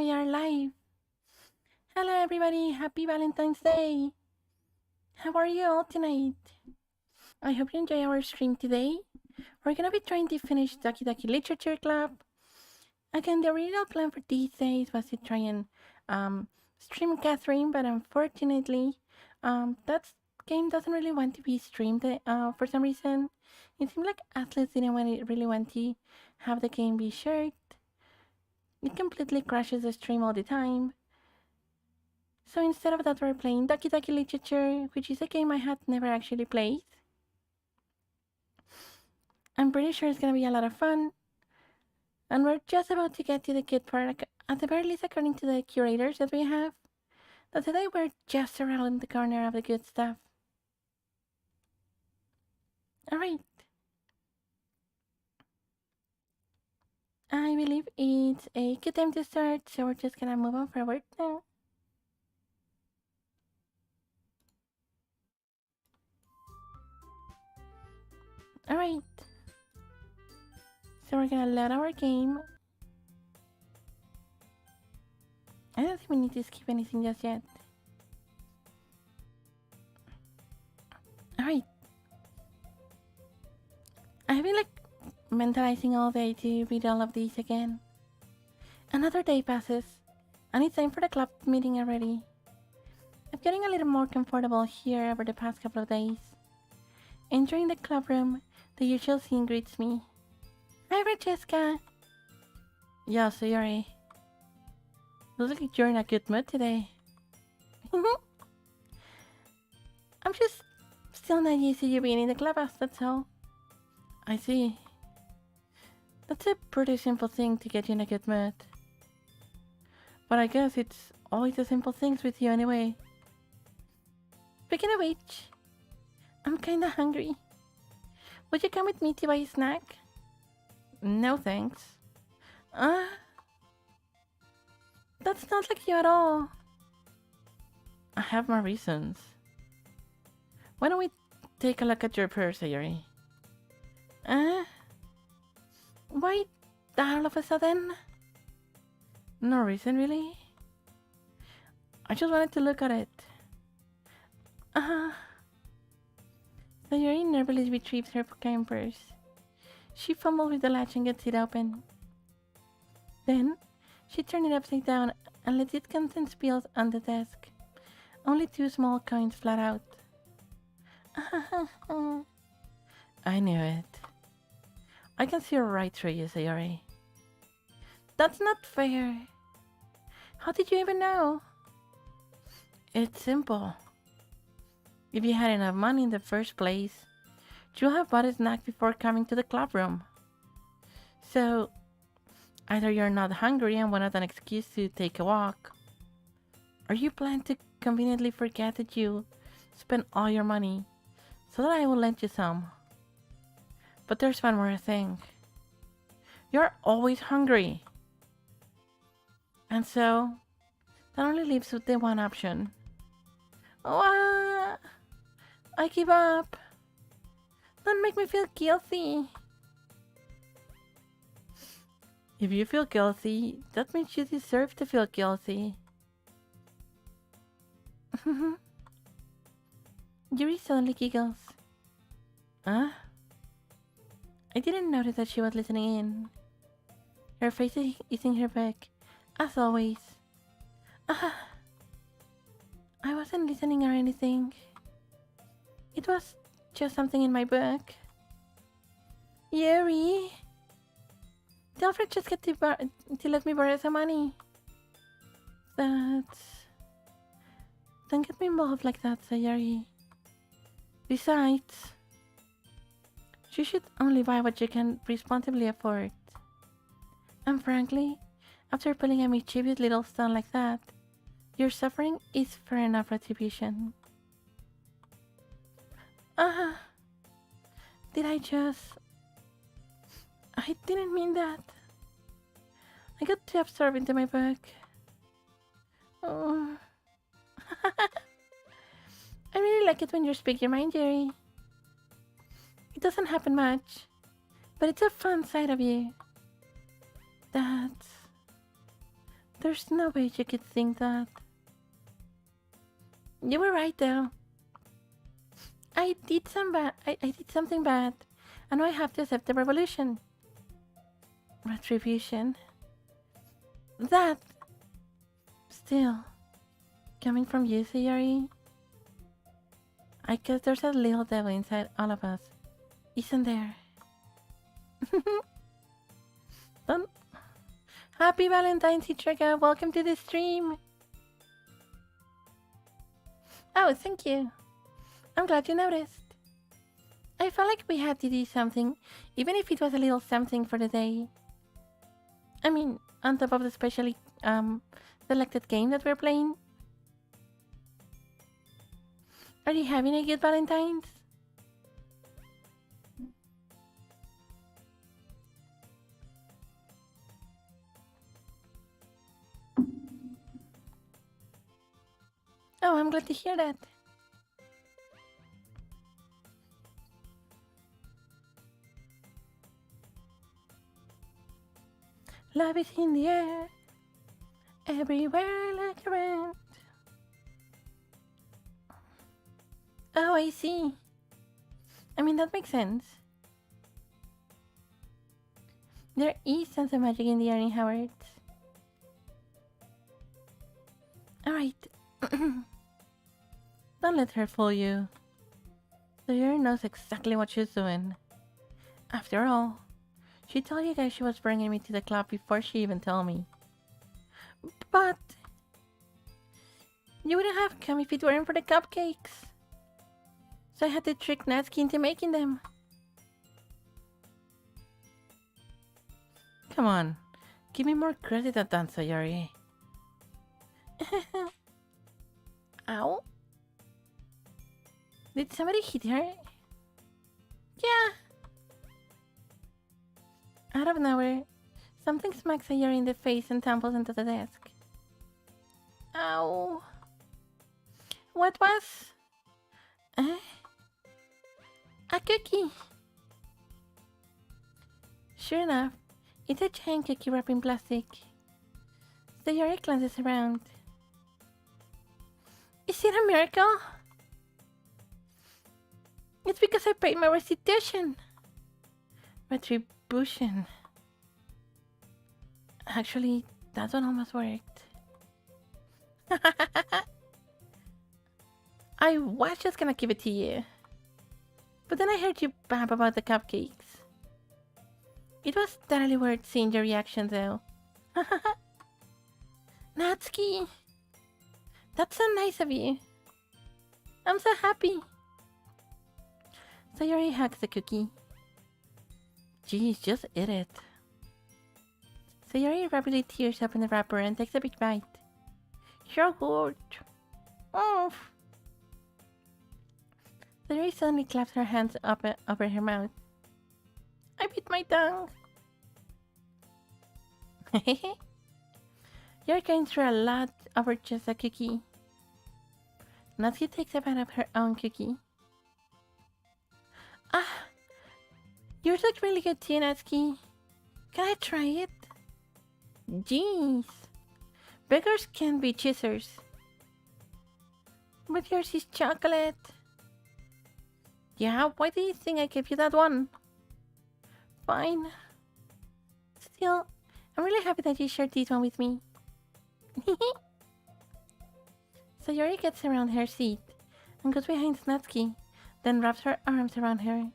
we are live. Hello, everybody. Happy Valentine's Day. How are you all tonight? I hope you enjoy our stream today. We're gonna be trying to finish Doki Literature Club. Again, the original plan for these days was to try and stream Catherine, but unfortunately, that game doesn't really want to be streamed for some reason. It seemed like Atlas didn't really want to have the game be shared. It completely crashes the stream all the time. So instead of that, we're playing Doki Literature, which is a game I had never actually played. I'm pretty sure it's gonna be a lot of fun. And we're just about to get to the good part, at the very least according to the curators that we have. That today we're just around the corner of the good stuff. Alright. I believe it's a good time to start, so we're just gonna move on forward now. Alright. So we're gonna load our game. I don't think we need to skip anything just yet. Alright. I've been like mentalizing all day to read all of these again. Another day passes, and it's time for the club meeting already. I'm getting a little more comfortable here over the past couple of days. Entering the club room, the usual scene greets me. Hi, Francesca! Yo, Faerie. Looks like you're in a good mood today. I'm just still not used to you being in the clubhouse, that's all. I see. That's a pretty simple thing to get you in a good mood. But I guess it's always the simple things with you anyway. Speaking of which, I'm kinda hungry. Would you come with me to buy a snack? No thanks. That's not like you at all. I have my reasons. Why don't we take a look at your purse, Faerie? Why that all of a sudden? No reason, really. I just wanted to look at it. Faerie nervously retrieves her kind purse. She fumbles with the latch and gets it open. Then, she turns it upside down and lets its contents spill on the desk. Only 2 small coins flat out. I knew it. I can see right through you, Faerie. That's not fair. How did you even know? It's simple. If you had enough money in the first place, you'll have bought a snack before coming to the club room. So, either you're not hungry and wanted an excuse to take a walk, or you plan to conveniently forget that you spent all your money so that I will lend you some. But there's one more thing. You're always hungry. And so, that only leaves with the one option. Oh, I give up. Don't make me feel guilty. If you feel guilty, that means you deserve to feel guilty. Yuri suddenly giggles. Huh? I didn't notice that she was listening in. Her face is in her book, as always. I wasn't listening or anything. It was just something in my book. Yuri! Tell Francesca to let me borrow some money. Don't get me involved like that, Sayuri. Besides, you should only buy what you can responsibly afford. And frankly, after pulling a mischievous little stunt like that, your suffering is fair enough retribution. Did I just... I didn't mean that. I got too absorbed into my book. Oh. I really like it when you speak your mind, Jerry. It doesn't happen much, but it's a fun side of you. There's no way you could think that. You were right, though. I did something bad, and now I have to accept the revolution. Retribution. That. Still, coming from you, Sayori. I guess there's a little devil inside all of us, isn't there? Don't. Happy Valentine's, Ichika. Welcome to the stream. Oh, thank you. I'm glad you noticed. I felt like we had to do something, even if it was a little something for the day. I mean, on top of the specially selected game that we're playing. Are you having a good Valentine's? Oh, I'm glad to hear that. Love is in the air, everywhere like a rent. Oh, I see. I mean, that makes sense. There is sense of magic in the air in Howard. Alright. Don't let her fool you. The air knows exactly what she's doing. After all, she told you guys she was bringing me to the club before she even told me. But you wouldn't have come if it weren't for the cupcakes. So I had to trick Natsuki into making them. Come on, give me more credit than that, Sayori. Ow. Did somebody hit her? Yeah. Out of nowhere, something smacks Sayori in the face and tumbles into the desk. Ow. What was? A cookie. Sure enough, it's a giant cookie wrapped in plastic. Sayori glances around. Is it a miracle? It's because I paid my restitution. Retribution. Actually, that one almost worked. I was just gonna give it to you. But then I heard you bab about the cupcakes. It was totally worth seeing your reaction though. Natsuki! That's so nice of you. I'm so happy. Sayori hugs the cookie. Geez, just eat it. Sayori rapidly tears up in the wrapper and takes a big bite. So good. Oh. Sayori suddenly claps her hands up over her mouth. I bit my tongue. You're going through a lot over just a cookie. Natsuki takes a bite of her own cookie. Ah! Yours looks really good too, Natsuki. Can I try it? Jeez. Beggars can be choosers. But yours is chocolate. Yeah, why do you think I gave you that one? Fine. Still, I'm really happy that you shared this one with me. Sayori gets around her seat and goes behind Natsuki, then wraps her arms around her.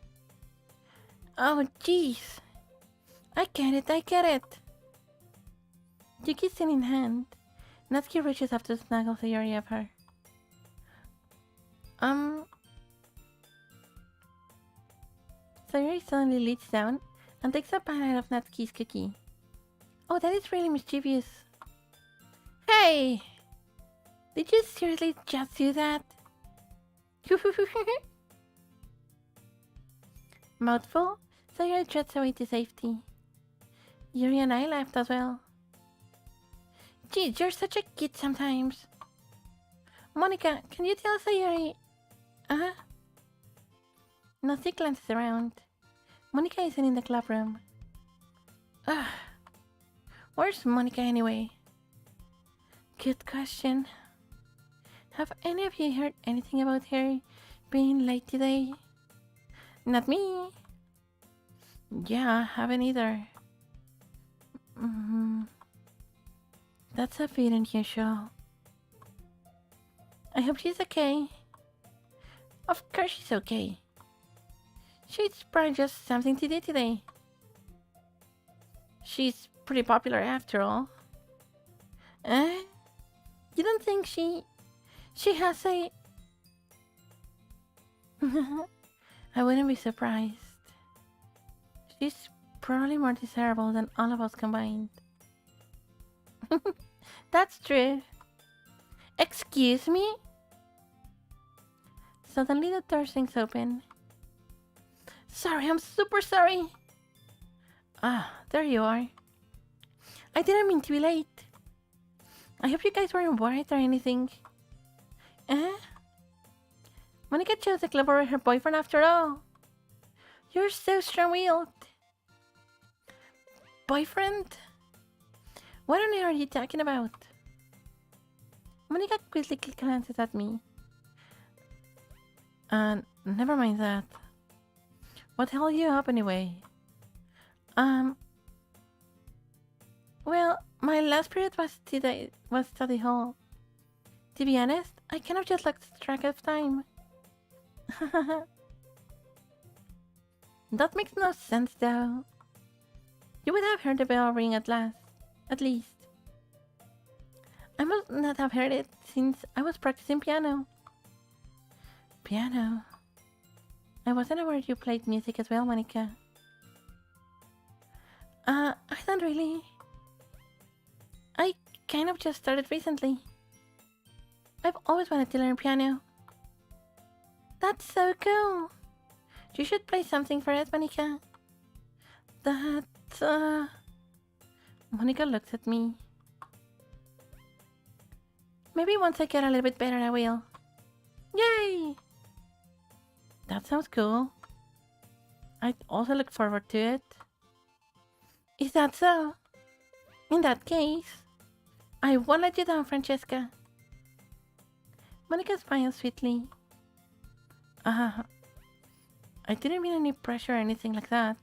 Oh, jeez. I get it. Yuki's still in hand. Natsuki reaches up to snuggle Sayori of her. Sayori suddenly leans down and takes a bite out of Natsuki's cookie. Oh, that is really mischievous. Hey! Did you seriously just do that? Mouthful, Sayori treads away to safety. Yuri and I laughed as well. Geez, you're such a kid sometimes. Monica, can you tell Sayori? Uh-huh. Natsuki glances around. Monica isn't in the club room. Ugh. Where's Monica anyway? Good question. Have any of you heard anything about her being late today? Not me. Yeah, haven't either. Mm-hmm. That's a bit unusual. I hope she's okay. Of course she's okay. She's probably just something to do today. She's pretty popular after all. Eh? You don't think she has a... I wouldn't be surprised. She's probably more desirable than all of us combined. That's true. Excuse me? Suddenly the door swings open. Sorry, I'm super sorry. Ah, there you are. I didn't mean to be late. I hope you guys weren't worried or anything. Eh? Monica chose the club over her boyfriend after all. You're so strong-willed. Boyfriend? What on earth are you talking about? Monica quickly glances at me. Never mind that. What held you up anyway? Well, my last period was study hall. To be honest, I kind of just lost track of time. That makes no sense though. You would have heard the bell ring at least. I must not have heard it since I was practicing piano. Piano? I wasn't aware you played music as well, Monica. I don't really. I kind of just started recently. I've always wanted to learn piano. That's so cool. You should play something for us, Monica. Monica looks at me. Maybe once I get a little bit better, I will. Yay! That sounds cool. I'd also look forward to it. Is that so? In that case, I won't let you down, Francesca. Monica smiles sweetly. I didn't mean any pressure or anything like that.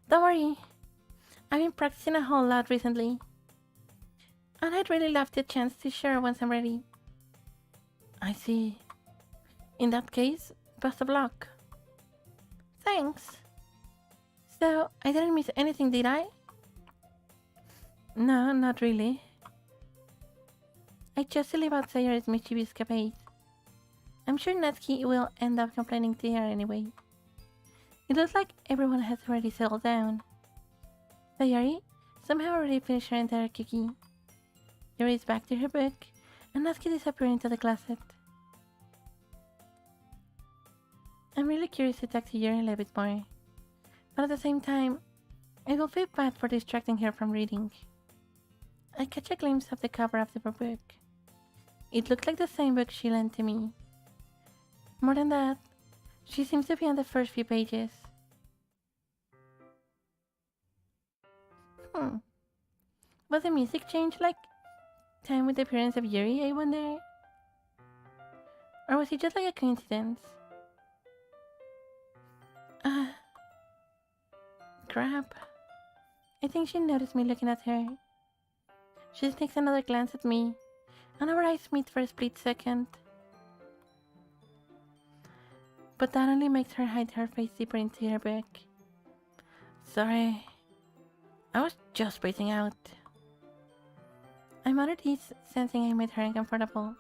Don't worry. I've been practicing a whole lot recently. And I'd really love the chance to share once I'm ready. I see. In that case, best of luck. Thanks. So, I didn't miss anything, did I? No, not really. I just live out Sayori's mischievous escapade. I'm sure Natsuki will end up complaining to her anyway. It looks like everyone has already settled down. Sayori somehow already finished her entire cookie. Yuri is back to her book, and Natsuki disappeared into the closet. I'm really curious to talk to Yuri a little bit more, but at the same time, I will feel bad for distracting her from reading. I catch a glimpse of the cover of the book. It looked like the same book she lent to me. More than that, she seems to be on the first few pages. Was the music changed like time with the appearance of Yuri, I wonder? Or was it just like a coincidence? Crap. I think she noticed me looking at her. She sneaks another glance at me, and our eyes meet for a split second. But that only makes her hide her face deeper into her book. Sorry. I was just breathing out. I'm already sensing I made her uncomfortable.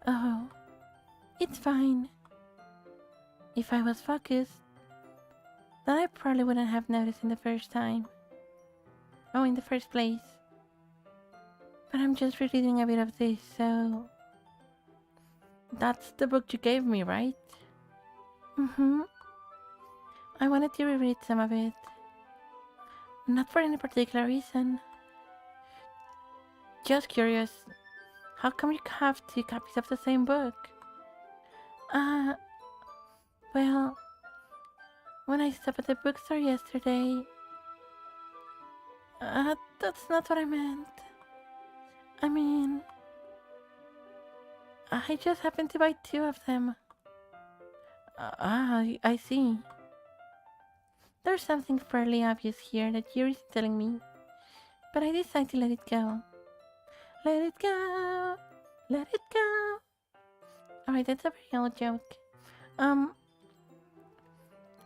Oh, it's fine. If I was focused, then I probably wouldn't have noticed in the first time. Oh, in the first place. But I'm just rereading a bit of this, so... That's the book you gave me, right? I wanted to reread some of it. Not for any particular reason. Just curious. How come you have 2 copies of the same book? Well... When I stopped at the bookstore yesterday... That's not what I meant. I mean, I just happened to buy two of them. I see. There's something fairly obvious here that Yuri's telling me, but I decide to let it go. Let it go! Let it go! Alright, that's a very old joke. Um,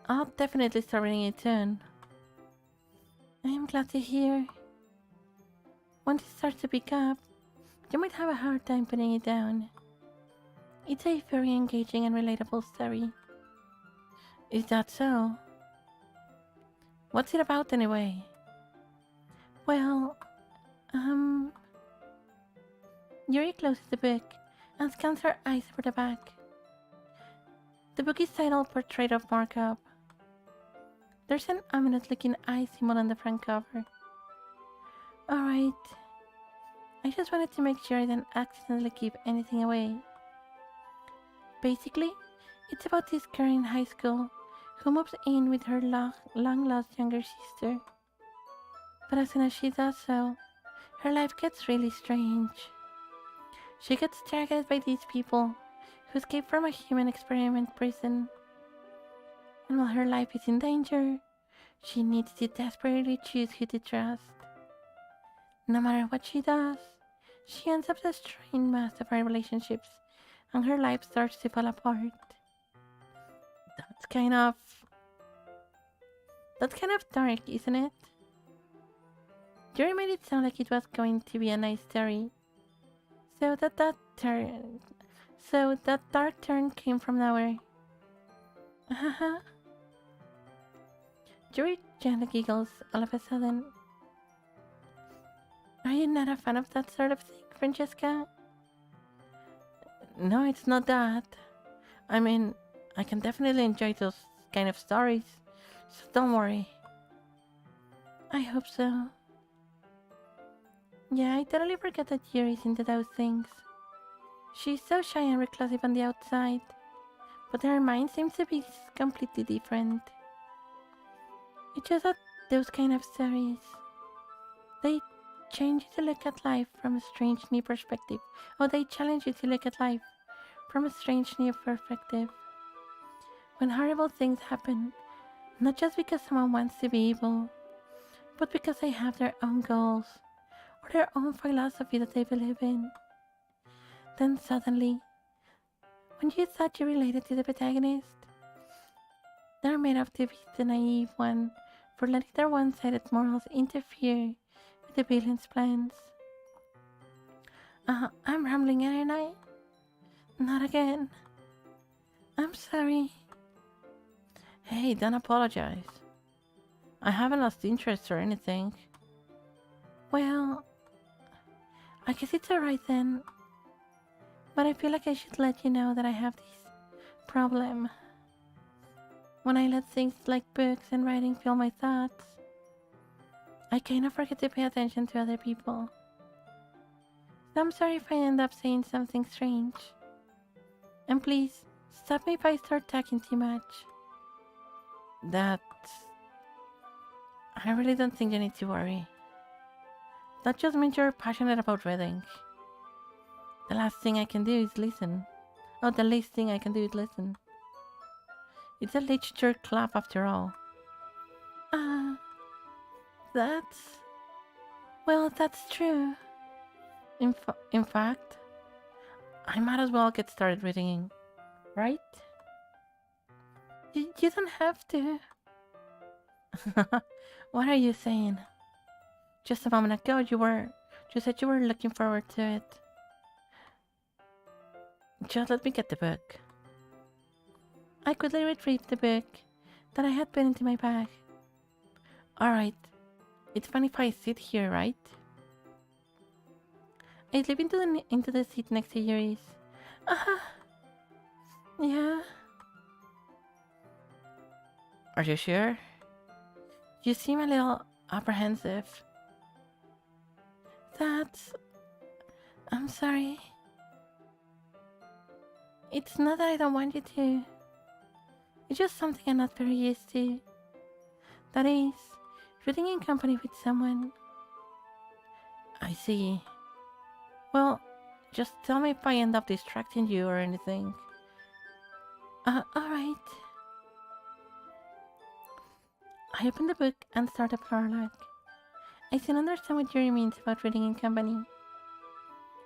I'll definitely start reading it soon. I am glad to hear. Once it starts to pick up, you might have a hard time putting it down. It's a very engaging and relatable story. Is that so? What's it about anyway? Well, Yuri closes the book and scans her eyes over the back. The book is titled Portrait of Markup. There's an ominous looking eye symbol on the front cover. Alright. I just wanted to make sure I didn't accidentally give anything away. Basically, it's about this girl in high school who moves in with her long-lost younger sister. But as soon as she does so, her life gets really strange. She gets targeted by these people who escaped from a human experiment prison. And while her life is in danger, she needs to desperately choose who to trust. No matter what she does, she ends up destroying most of her relationships, and her life starts to fall apart. That's kind of dark, isn't it? Jerry made it sound like it was going to be a nice story. So that dark turn came from nowhere. Haha. Jerry gently giggles all of a sudden. Are you not a fan of that sort of thing, Francesca? No, it's not that. I mean, I can definitely enjoy those kind of stories, so don't worry. I hope so. Yeah, I totally forgot that Yuri's into those things. She's so shy and reclusive on the outside, but her mind seems to be completely different. It's just that those kind of stories, they change you to look at life from a strange new perspective. Or they challenge you to look at life from a strange new perspective. When horrible things happen, not just because someone wants to be evil, but because they have their own goals or their own philosophy that they believe in. Then suddenly, when you thought you related to the protagonist, they're made out to be the naive one for letting their one-sided morals interfere with the villain's plans. I'm rambling, aren't I? Not again. I'm sorry. Hey, don't apologize. I haven't lost interest or anything. Well, I guess it's alright then. But I feel like I should let you know that I have this problem. When I let things like books and writing fill my thoughts, I kind of forget to pay attention to other people. So I'm sorry if I end up saying something strange. And please, stop me if I start talking too much. I really don't think you need to worry. That just means you're passionate about reading. The last thing I can do is listen. Oh, the least thing I can do is listen. It's a literature club after all. That's... Well, that's true. In fact, I might as well get started reading, right? You don't have to. What are you saying? Just a moment ago you said you were looking forward to it. Just let me get the book. I quickly retrieved the book that I had put into my bag. Alright, it's fine if I sit here, right? I slip into the seat next to Yuri's. Yeah. Are you sure? You seem a little apprehensive. I'm sorry. It's not that I don't want you to. It's just something I'm not very used to. That is, reading in company with someone I see. Well, just tell me if I end up distracting you or anything. Alright. I open the book and start the prologue. I still understand what Yuri means about reading in company.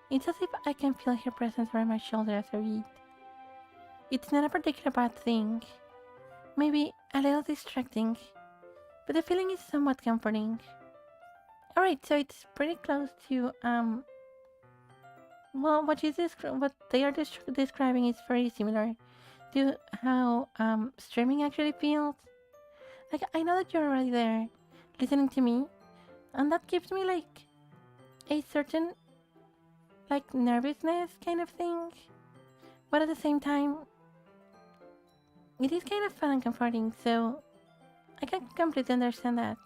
It's as if I can feel her presence around my shoulder as I read. It's not a particularly bad thing. Maybe a little distracting, but the feeling is somewhat comforting. Alright, so it's pretty close to, well, what they are describing is very similar to how, streaming actually feels. Like, I know that you're already there, listening to me, and that gives me, like, a certain, like, nervousness kind of thing. But at the same time, it is kind of fun and comforting, so I can completely understand that.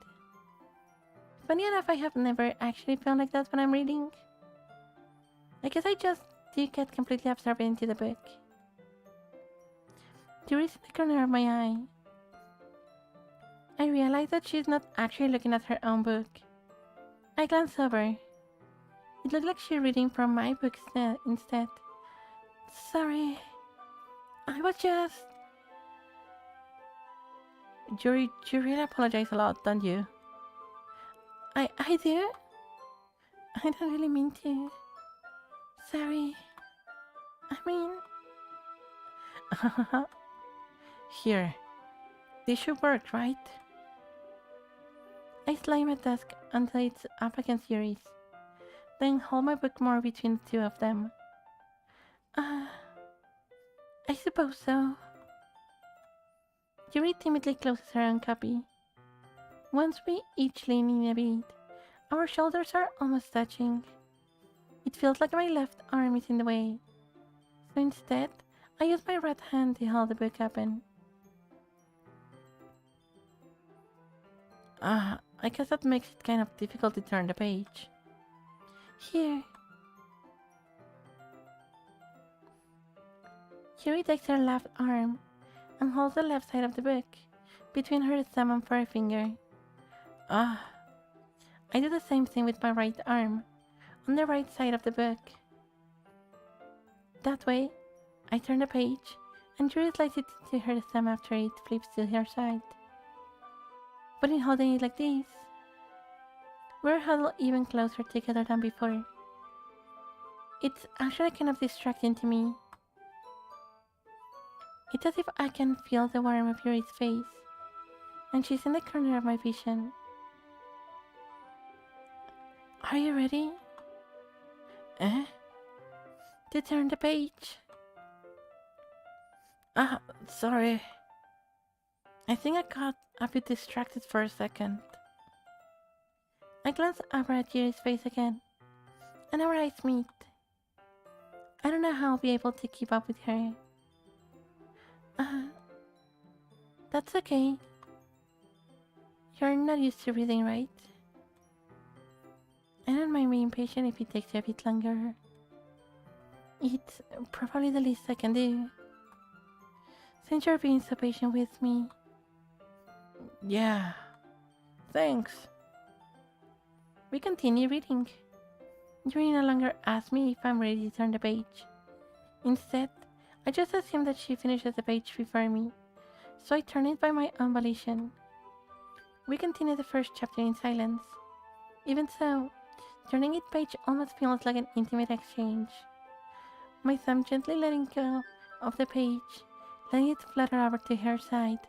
Funny enough, I have never actually felt like that when I'm reading. I guess I just do get completely absorbed into the book. Yuri's in the corner of my eye. I realize that she's not actually looking at her own book. I glance over. It looked like she's reading from my book instead. Sorry. I was just... Yuri, you really apologize a lot, don't you? I do? I don't really mean to. Sorry. I mean... Here. This should work, right? I slide my desk until it's up against Yuri's, then hold my book more between the two of them. I suppose so. Yuri timidly closes her own copy. Once we each lean in a bit, our shoulders are almost touching. It feels like my left arm is in the way, so instead, I use my right hand to hold the book open. I guess that makes it kind of difficult to turn the page. Here. Yuri takes her left arm and holds the left side of the book between her thumb and forefinger. I do the same thing with my right arm on the right side of the book. That way, I turn the page and Yuri slides it to her thumb after it flips to her side. But in holding it like this, we're huddled even closer together than before. It's actually kind of distracting to me. It's as if I can feel the warmth of Yuri's face, and she's in the corner of my vision. Are you ready? To turn the page? Sorry. I think I got a bit distracted for a second. I glance over at Yuri's face again, and our eyes meet. I don't know how I'll be able to keep up with her. That's okay. You're not used to reading, right? I don't mind being patient if it takes a bit longer. It's probably the least I can do, since you're being so patient with me. Yeah, thanks. We continue reading. Yuri no longer asks me if I'm ready to turn the page. Instead, I just assume that she finishes the page before me, so I turn it by my own volition. We continue the first chapter in silence. Even so, turning each page almost feels like an intimate exchange. My thumb gently letting go of the page, letting it flutter over to her side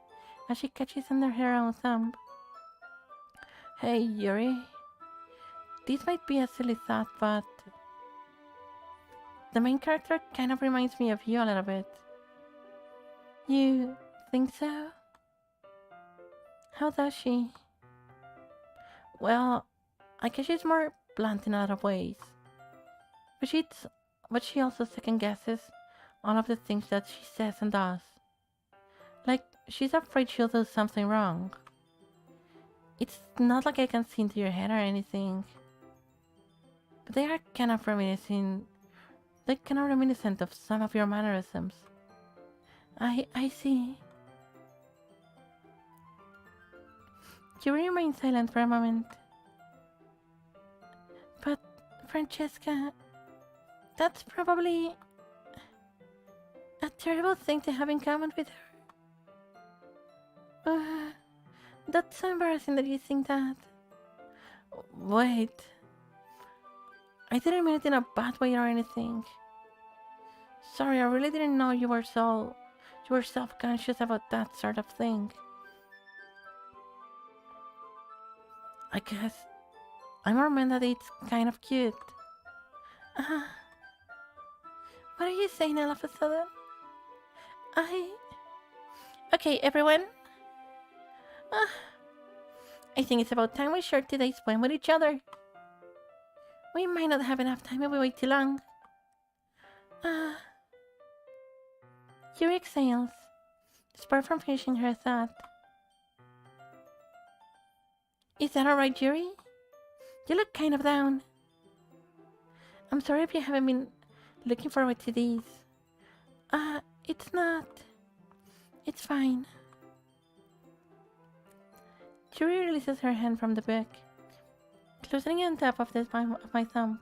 as she catches under her own thumb. Hey, Yuri. This might be a silly thought, but the main character kind of reminds me of you a little bit. You think so? How does she? Well, I guess she's more blunt in a lot of ways. But she also second guesses all of the things that she says and does. Like, she's afraid she'll do something wrong. It's not like I can see into your head or anything. But they are kind of reminiscent of some of your mannerisms. I see. You remain silent for a moment. But Francesca, that's probably a terrible thing to have in common with her. That's so embarrassing that you think that. Wait. I didn't mean it in a bad way or anything. Sorry, I really didn't know you were self-conscious about that sort of thing. I guess I more meant that it's kind of cute. Uh, what are you saying all of a sudden? Okay, everyone. I think it's about time we shared today's poem with each other. We might not have enough time if we wait too long. Yuri exhales, spurred from finishing her thought. Is that alright, Yuri? You look kind of down. I'm sorry if you haven't been looking forward to these. It's not. It's fine. Yuri releases her hand from the book, closing it on top of the palm of my thumb.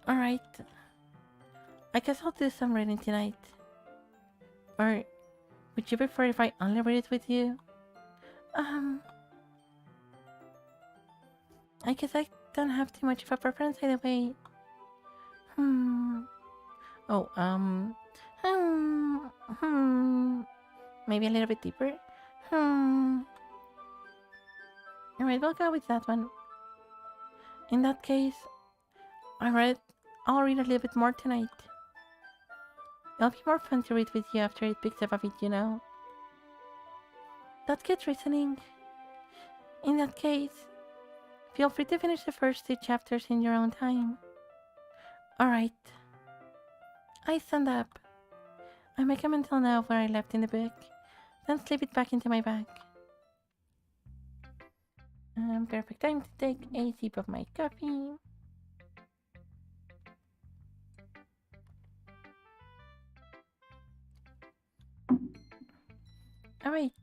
Alright. I guess I'll do some reading tonight. Or would you prefer if I only read it with you? I guess I don't have too much of a preference either way. Maybe a little bit deeper. Alright, we'll go with that one. In that case, I'll read a little bit more tonight. It'll be more fun to read with you after it picks up a bit, you know. That's good reasoning. In that case, feel free to finish the first 2 chapters in your own time. Alright. I stand up. I make a mental note of where I left in the book, then slip it back into my bag. Perfect time to take a sip of my coffee. Alright.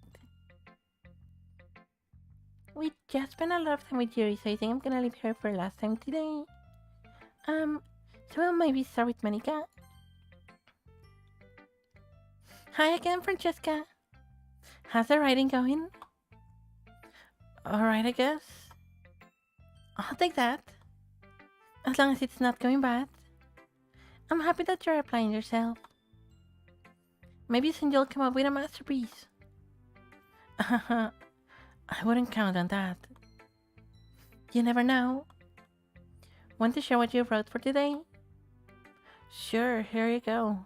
We just spent a lot of time with Yuri, so I think I'm gonna leave her for last time today. So we'll maybe start with Monica. Hi again, Francesca. How's the writing going? Alright, I guess. I'll take that. As long as it's not going bad. I'm happy that you're applying yourself. Maybe soon you'll come up with a masterpiece. I wouldn't count on that. You never know. Want to share what you wrote for today? Sure, here you go.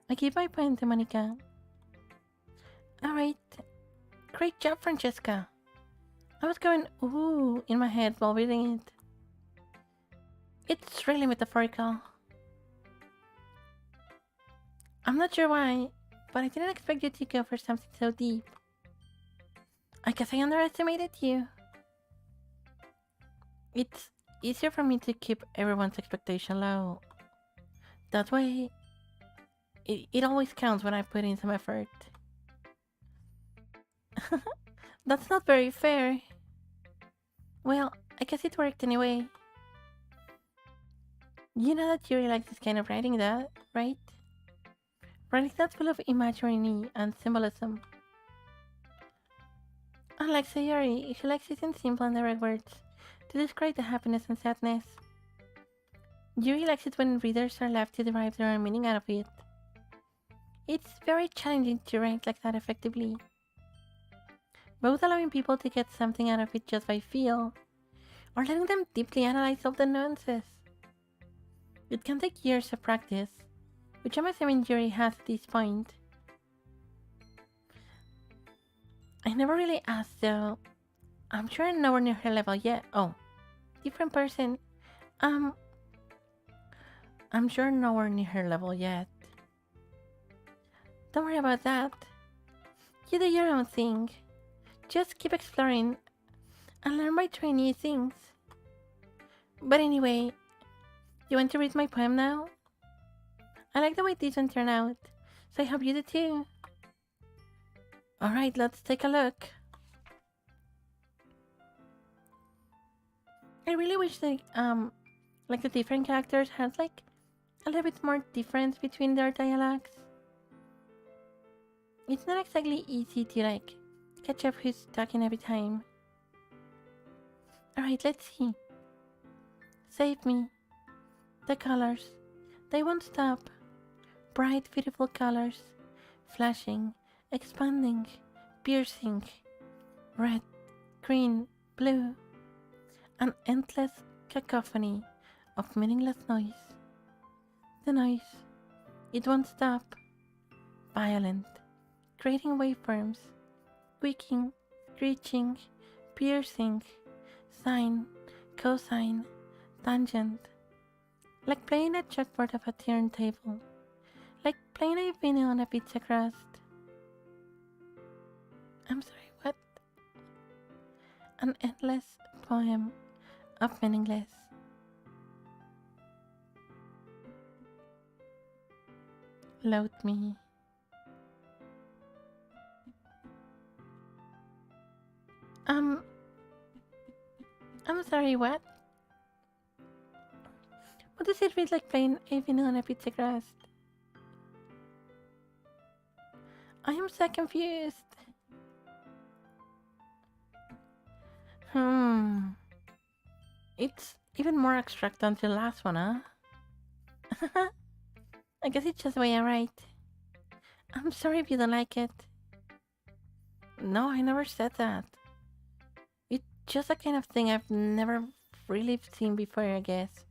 I give my pen to Monica. Alright. Great job, Francesca. I was going ooh in my head while reading it. It's really metaphorical. I'm not sure why, but I didn't expect you to go for something so deep. I guess I underestimated you. It's easier for me to keep everyone's expectation low. That way, it always counts when I put in some effort. That's not very fair. Well, I guess it worked anyway. You know that Yuri likes this kind of writing, right? Writing that's full of imagery and symbolism. Unlike Sayori, she likes using simple and direct words to describe the happiness and sadness. Yuri likes it when readers are left to derive their own meaning out of it. It's very challenging to write like that effectively, both allowing people to get something out of it just by feel, or letting them deeply analyze all the nuances. It can take years of practice, which I'm assuming Yuri has at this point. I never really asked though. I'm sure I'm nowhere near her level yet. Oh, different person. I'm sure nowhere near her level yet. Don't worry about that. You do your own thing. Just keep exploring and learn by trying new things. But anyway, you want to read my poem now? I like the way this one turned out, so I hope you do too. Alright, let's take a look. I really wish like the different characters had like a little bit more difference between their dialogues. It's not exactly easy to like catch up who's talking every time. Alright, let's see. Save me. The colors. They won't stop. Bright, beautiful colors. Flashing, expanding, piercing. Red, green, blue. An endless cacophony of meaningless noise. The noise. It won't stop. Violent, creating waveforms. Squeaking, screeching, piercing. Sine, cosine, tangent. Like playing a chalkboard of a turntable. Like playing a vinyl on a pizza crust. I'm sorry, what? An endless poem of meaningless. Load me. I'm sorry, what? What does it feel like playing a vinyl on a pizza crust? I am so confused. It's even more abstract than the last one, huh? I guess it's just the way I write. I'm sorry if you don't like it. No, I never said that. It's just a kind of thing I've never really seen before, I guess.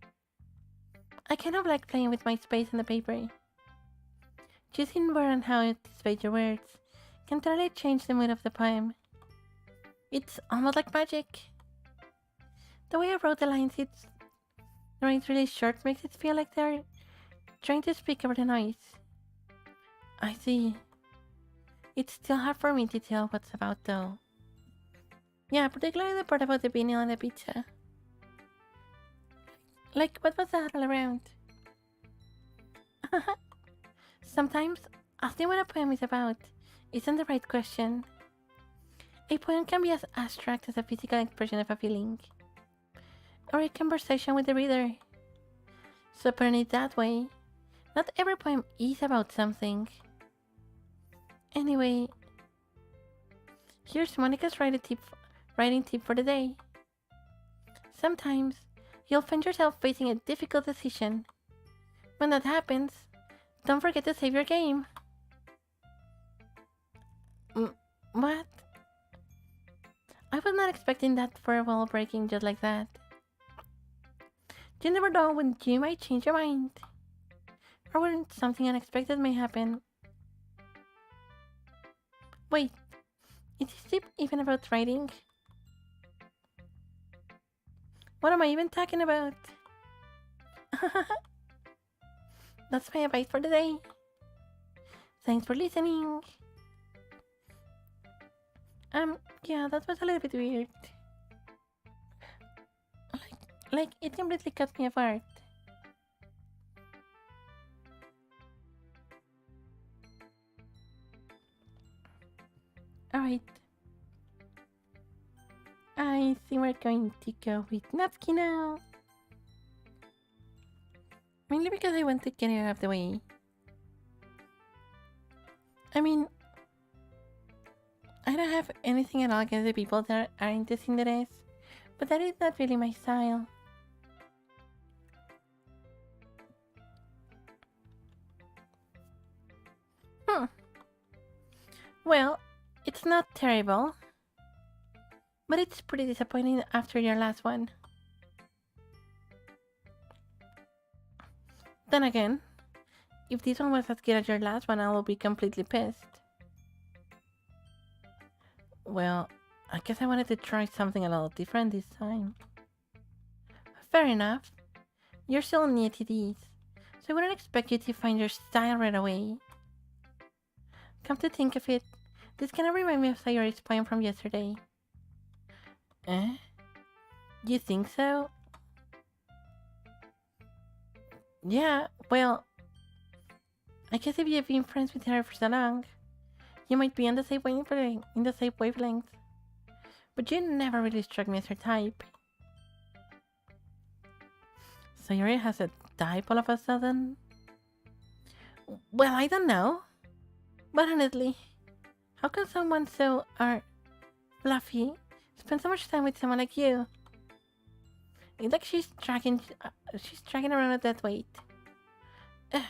I kind of like playing with my space on the paper. Choosing where and how to display your words can totally change the mood of the poem. It's almost like magic. The way I wrote the lines, it's really short, makes it feel like they're trying to speak over the noise. I see. It's still hard for me to tell what's about though. Yeah, particularly the part about the vinyl and the pizza. Like, what was that all around? Sometimes, asking what a poem is about isn't the right question. A poem can be as abstract as a physical expression of a feeling, or a conversation with the reader. So putting it that way, not every poem is about something. Anyway, here's Monica's writing tip for the day. Sometimes, you'll find yourself facing a difficult decision. When that happens, don't forget to save your game. What? I was not expecting that for a wall breaking just like that. You never know when you might change your mind. Or when something unexpected may happen. Wait, is this tip even about writing? What am I even talking about? That's my advice for the day. Thanks for listening. Yeah, that was a little bit weird. Like it completely cut me apart. Alright. I think we're going to go with Natsuki now. Mainly because I want to get it out of the way. I mean, I don't have anything at all against the people that are into Cinderes, but that is not really my style. Well, it's not terrible, but it's pretty disappointing after your last one. Then again, if this one was as good as your last one, I will be completely pissed. Well, I guess I wanted to try something a little different this time. Fair enough. You're still new to these, so I wouldn't expect you to find your style right away. Come to think of it, this kind of reminds me of Sayori's poem from yesterday. Eh? You think so? Yeah, well, I guess if you've been friends with her for so long, you might be on the same wavelength. But you never really struck me as her type. Sayori has a type all of a sudden? Well, I don't know. But honestly, how can someone so fluffy spend so much time with someone like you? It's like she's tracking around at that weight. Eh,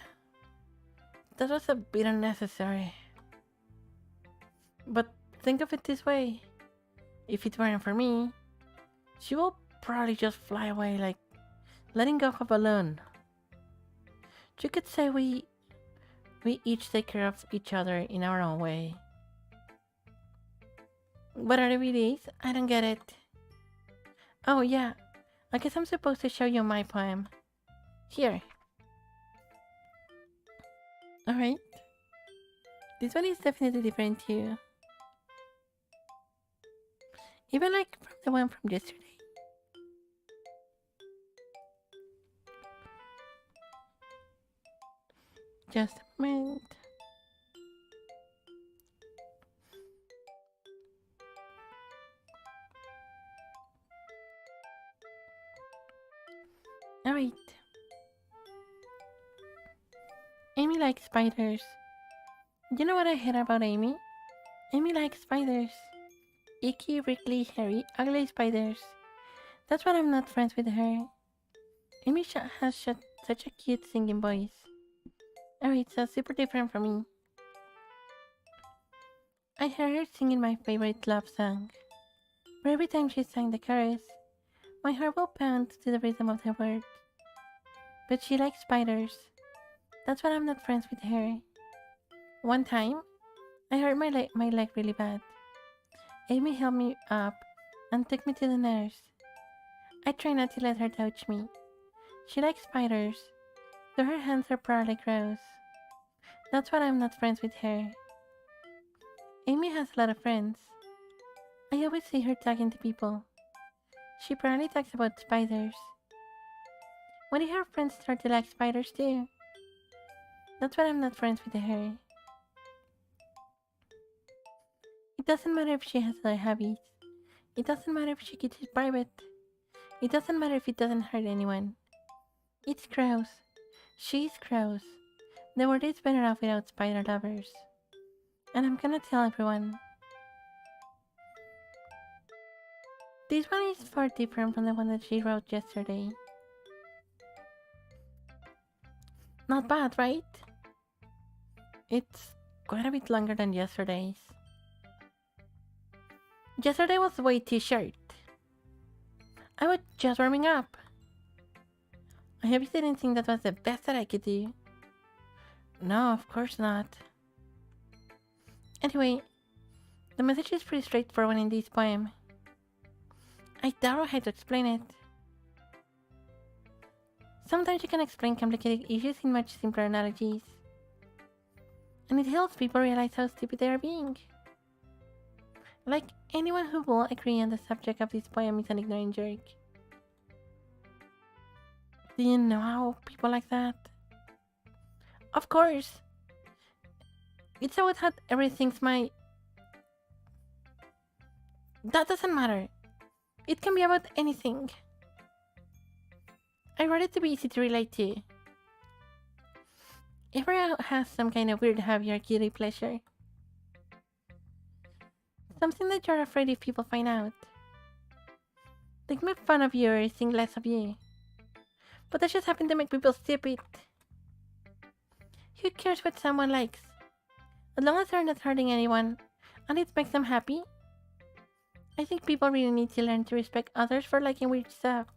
that was a bit unnecessary. But think of it this way. If it weren't for me, she will probably just fly away like letting go of a balloon. You could say we each take care of each other in our own way. Whatever it is, I don't get it. Oh yeah, I guess I'm supposed to show you my poem. Here. Alright. This one is definitely different too. Even like from the one from yesterday. Just a minute. Alright. Amy likes spiders. You know what I heard about Amy? Amy likes spiders. Icky, wriggly, hairy, ugly spiders. That's why I'm not friends with her. Amy has such a cute singing voice. Alright, so super different from me. I heard her singing my favorite love song. But every time she sang the chorus, my heart will pound to the rhythm of the words. But she likes spiders. That's why I'm not friends with her. One time, I hurt my leg really bad. Amy helped me up and took me to the nurse. I try not to let her touch me. She likes spiders, so her hands are probably gross. That's why I'm not friends with her. Amy has a lot of friends. I always see her talking to people. She probably talks about spiders. When did her friends start to like spiders too? That's why I'm not friends with her. It doesn't matter if she has other hobbies. It doesn't matter if she keeps it private. It doesn't matter if it doesn't hurt anyone. It's gross. She's gross. The world is better off without spider lovers. And I'm gonna tell everyone. This one is far different from the one that she wrote yesterday. Not bad, right? It's quite a bit longer than yesterday's. Yesterday was way too short. I was just warming up. I hope you didn't think that was the best that I could do. No, of course not. Anyway, the message is pretty straightforward in this poem. I don't know how to explain it. Sometimes you can explain complicated issues in much simpler analogies. And it helps people realize how stupid they are being. Like anyone who will agree on the subject of this poem is an ignorant jerk. Do you know how people like that? Of course! It's about how everything's my... That doesn't matter. It can be about anything. I wrote it to be easy to relate to. Everyone has some kind of weird hobby or guilty pleasure. Something that you're afraid if people find out. They make fun of you or think less of you. But that just happens to make people stupid. Who cares what someone likes? As long as they're not hurting anyone, and it makes them happy. I think people really need to learn to respect others for liking weird stuff.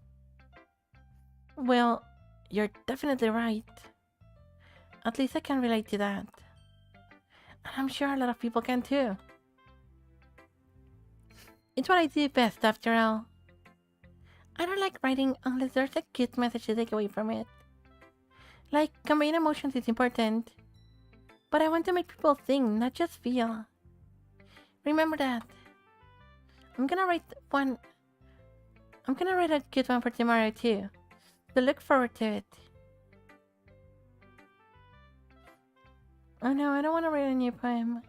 Well, you're definitely right. At least I can relate to that. And I'm sure a lot of people can too. It's what I do best after all. I don't like writing unless there's a cute message to take away from it. Like, conveying emotions is important. But I want to make people think, not just feel. Remember that. I'm gonna write a cute one for tomorrow too. So look forward to it. Oh no, I don't want to write a new poem.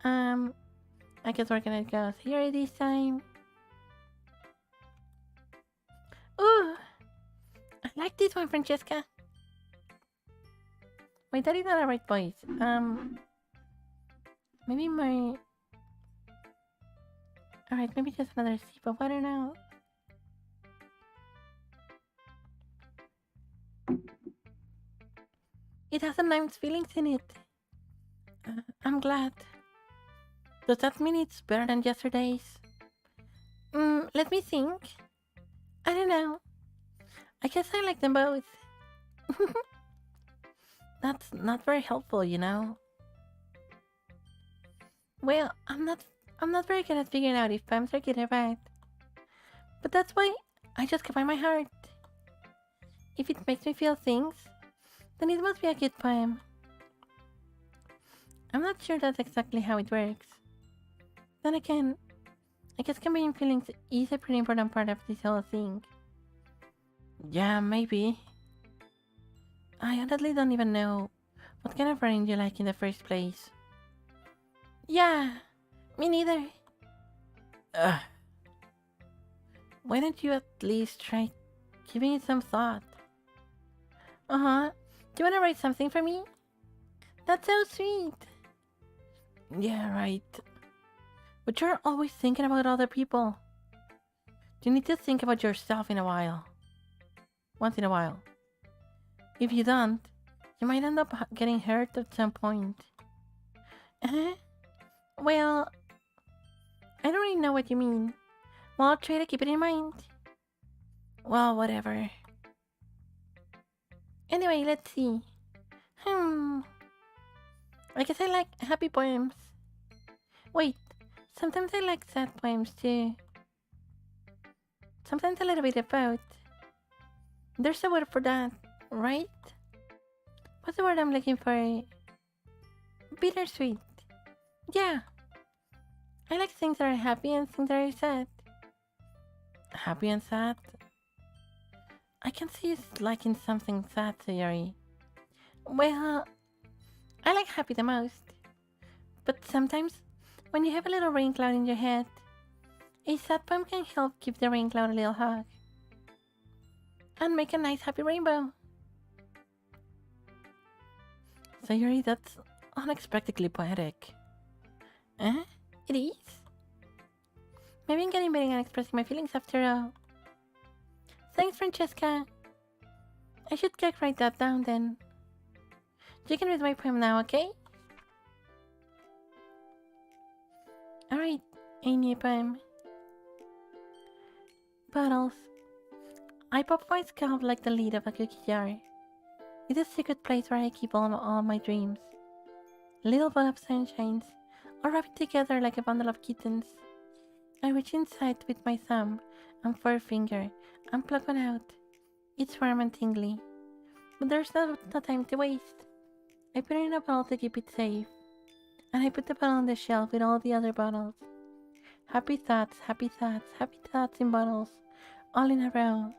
I guess we're gonna go here this time. Ooh! this one, Francesca. Wait, that is not a right voice. Maybe my... Alright, maybe just another sip of water now. It has some nice feelings in it. I'm glad. Does that mean it's better than yesterday's? Let me think. I don't know. I guess I like them both. That's not very helpful, you know. Well, I'm not very good at figuring out if poems are good or bad. But that's why I just go by my heart. If it makes me feel things, then it must be a good poem. I'm not sure that's exactly how it works. Then again, I guess conveying feelings is a pretty important part of this whole thing. Yeah, maybe. I honestly don't even know what kind of writing you like in the first place. Yeah, me neither. Ugh. Why don't you at least try giving it some thought? Uh-huh. Do you want to write something for me? That's so sweet. Yeah, right. But you're always thinking about other people. You need to think about yourself in a while. Once in a while. If you don't, you might end up getting hurt at some point. Well, I don't really know what you mean. Well, I'll try to keep it in mind. Well, whatever. Anyway, let's see. I guess I like happy poems. Wait, sometimes I like sad poems too. Sometimes a little bit of both. There's a word for that, right? What's the word I'm looking for? Bittersweet. Yeah. I like things that are happy and things that are sad. Happy and sad? I can see you liking something sad, Sayori. Well, I like happy the most. But sometimes, when you have a little rain cloud in your head, a sad poem can help give the rain cloud a little hug. And make a nice happy rainbow. Sayori, that's unexpectedly poetic. Eh? It is? Maybe I'm getting better at expressing my feelings after all. Thanks, Francesca. I should write that down then. You can read my poem now, okay? Alright, a new poem. Bottles. I pop my scalp like the lid of a cookie jar. It's a secret place where I keep all my dreams. Little ball of sunshines, all wrapped together like a bundle of kittens. I reach inside with my thumb and forefinger and pluck one out. It's warm and tingly. But there's no time to waste. I put it in a bottle to keep it safe. And I put the bottle on the shelf with all the other bottles. Happy thoughts, happy thoughts, happy thoughts in bottles, all in a row.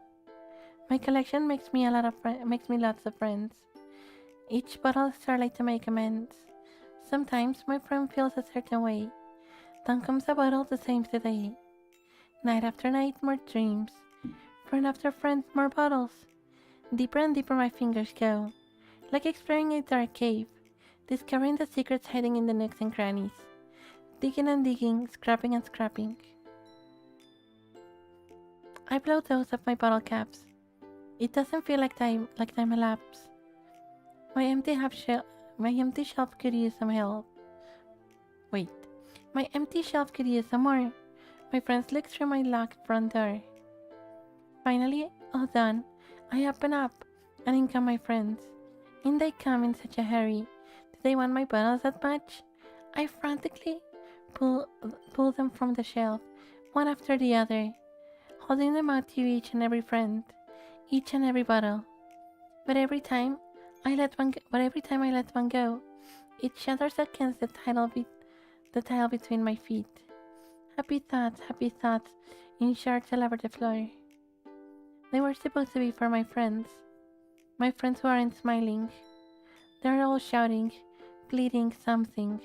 My collection makes me lots of friends. Each bottle starts to make amends. Sometimes my friend feels a certain way. Then comes a bottle to save the day. Night after night, more dreams. Friend after friend, more bottles. Deeper and deeper my fingers go, like exploring a dark cave, discovering the secrets hiding in the nooks and crannies. Digging and digging, scrapping and scrapping. I blow those off my bottle caps. It doesn't feel like time elapsed. My empty shelf could use some help. Wait, my empty shelf could use some more. My friends look through my locked front door. Finally, all done, I open up, and in come my friends. In they come in such a hurry. Do they want my bottles that much? I frantically pull them from the shelf, one after the other, holding them out to each and every friend, each and every bottle. But every time I let one go, it shatters against the tile between my feet. Happy thoughts, in shards all over the floor. They were supposed to be for my friends who aren't smiling. They're all shouting, pleading something.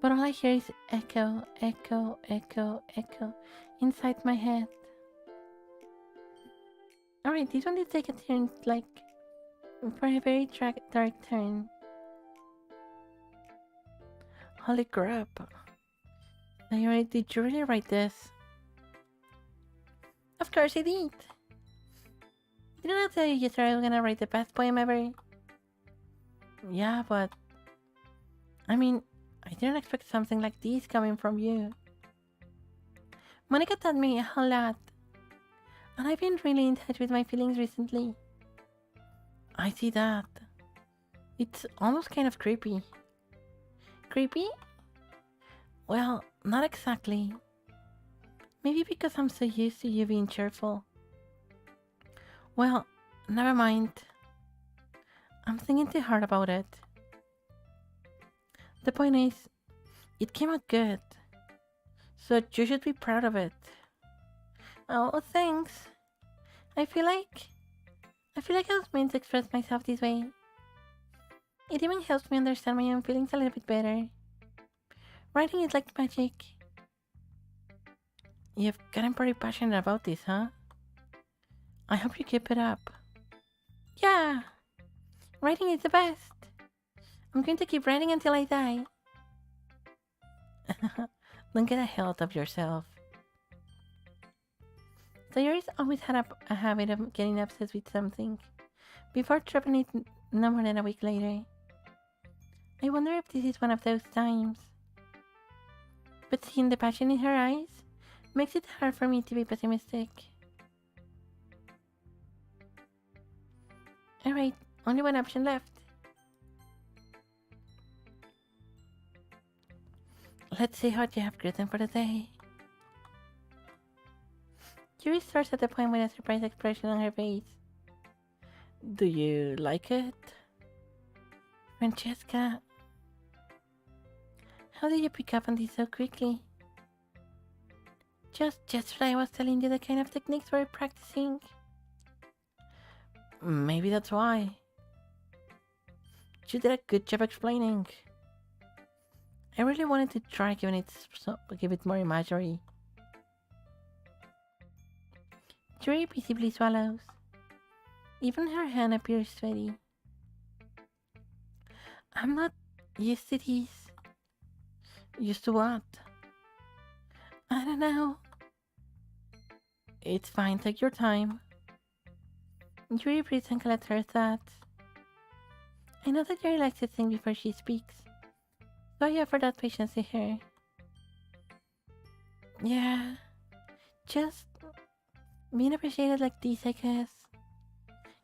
But all I hear is echo, echo, echo, echo inside my head. Alright, this one did take a turn, like, for a very dark turn. Holy crap. Did you really write this? Of course I did. Didn't I tell you yesterday I was gonna write the best poem ever? Yeah, but... I mean, I didn't expect something like this coming from you. Monica taught me a whole lot. And I've been really in touch with my feelings recently. I see that. It's almost kind of creepy. Creepy? Well, not exactly. Maybe because I'm so used to you being cheerful. Well, never mind. I'm thinking too hard about it. The point is, it came out good. So you should be proud of it. Oh, thanks. I feel like I was meant to express myself this way. It even helps me understand my own feelings a little bit better. Writing is like magic. You've gotten pretty passionate about this, huh? I hope you keep it up. Yeah! Writing is the best. I'm going to keep writing until I die. Don't get ahead of yourself. Sayori's always had a habit of getting obsessed with something, before dropping it no more than a week later. I wonder if this is one of those times. But seeing the passion in her eyes makes it hard for me to be pessimistic. Alright, only one option left. Let's see what you have written for the day. Yuri starts at the point with a surprised expression on her face. Do you like it? Francesca, how did you pick up on this so quickly? Just yesterday I was telling you the kind of techniques we're practicing. Maybe that's why. You did a good job explaining. I really wanted to try give it more imagery. Yuri visibly swallows. Even her hand appears sweaty. I'm not used to this. Used to what? I don't know. It's fine, take your time. Yuri breathes and collects her thoughts. I know that Yuri likes to think before she speaks, so I offer that patience to her. Yeah, just being appreciated like this, I guess.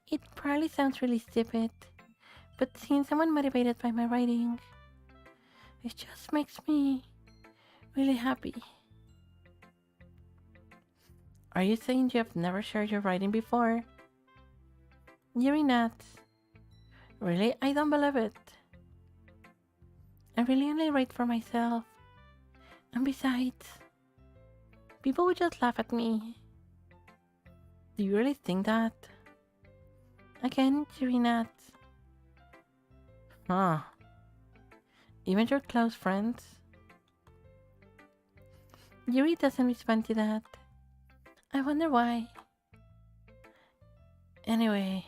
It probably sounds really stupid, but seeing someone motivated by my writing, it just makes me really happy. Are you saying you have never shared your writing before? Yuri nods. Really? I don't believe it. I really only write for myself. And besides, people would just laugh at me. Do you really think that? Again, Yuri nods. Huh. Even your close friends? Yuri doesn't respond to that. I wonder why. Anyway,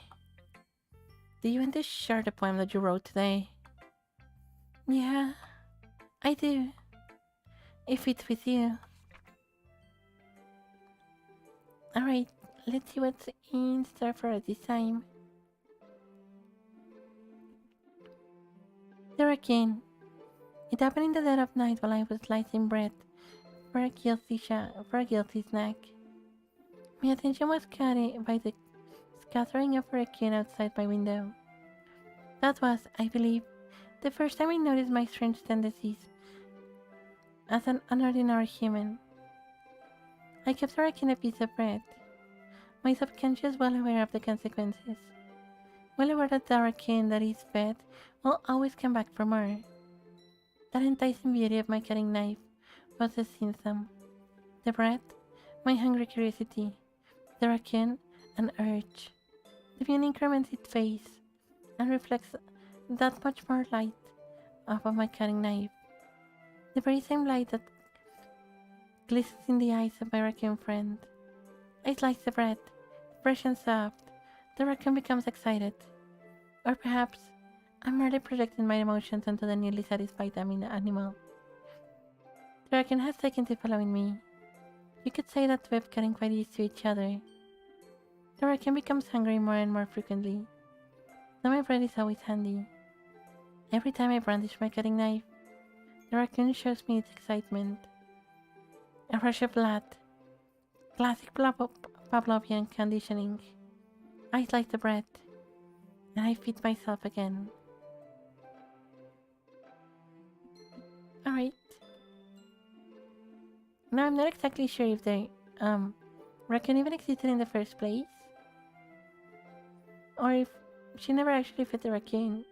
do you want to share the poem that you wrote today? Yeah, I do. If it's with you. Alright, let's see what's in store for us this time. There again. It happened in the dead of night while I was slicing bread for a guilty snack. My attention was caught by the scattering of raccoon outside my window. That was, I believe, the first time I noticed my strange tendencies as an unordinary human. I kept the raccoon a piece of bread, my subconscious well aware of the consequences, well aware that the raccoon that is fed will always come back for more. That enticing beauty of my cutting knife was a symptom. The bread, my hungry curiosity. The raccoon, an urge. The view increments its face and reflects that much more light off of my cutting knife. The very same light that glistens in the eyes of my raccoon friend. I slice the bread, fresh and soft, the raccoon becomes excited. Or perhaps I'm merely projecting my emotions onto the newly satisfied animal. The raccoon has taken to following me. You could say that we've gotten quite used to each other. The raccoon becomes hungry more and more frequently, though my bread is always handy. Every time I brandish my cutting knife, the raccoon shows me its excitement. A rush of blood. Classic Pavlovian conditioning. I slice the bread, and I feed myself again. Alright. Now I'm not exactly sure if the raccoon even existed in the first place, or if she never actually fed the raccoon.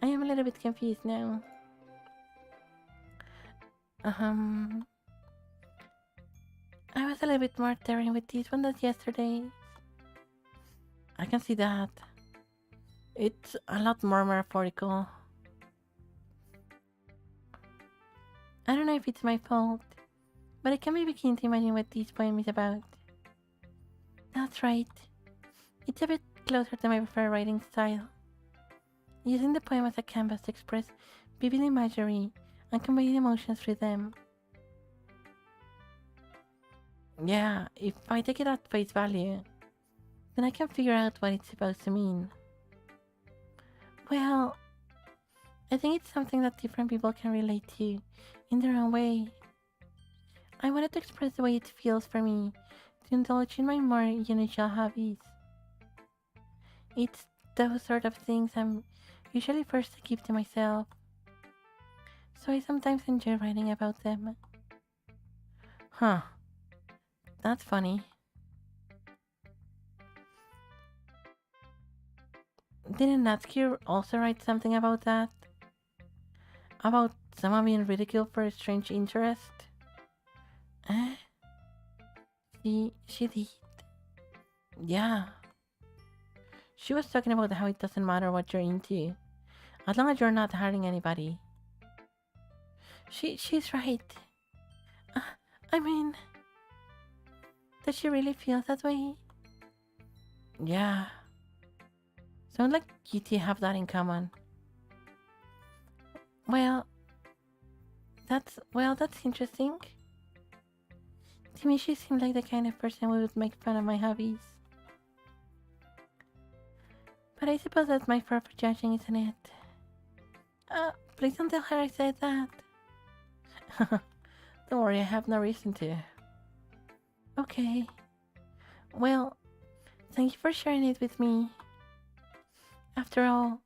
I am a little bit confused now. I was a little bit more daring with this one than yesterday. I can see that. It's a lot more metaphorical. I don't know if it's my fault, but I can begin to imagine what this poem is about. That's right. It's a bit closer to my preferred writing style. Using the poem as a canvas to express vivid imagery and convey emotions through them. Yeah, if I take it at face value, then I can figure out what it's supposed to mean. Well, I think it's something that different people can relate to in their own way. I wanted to express the way it feels for me to indulge in my more unusual hobbies. It's those sort of things I'm usually forced to keep to myself, so I sometimes enjoy writing about them. Huh, that's funny. Didn't Natsuki also write something about that? About someone being ridiculed for a strange interest? Eh? She did. Yeah. She was talking about how it doesn't matter what you're into, as long as you're not hurting anybody. She's right. Uh, I mean, does she really feel that way? Yeah. Sounds like you two have that in common. Well, that's interesting. To me, she seemed like the kind of person who would make fun of my hobbies. But I suppose that's my fault for judging, isn't it? Please don't tell her I said that. Don't worry, I have no reason to. Okay. Well, thank you for sharing it with me. After all,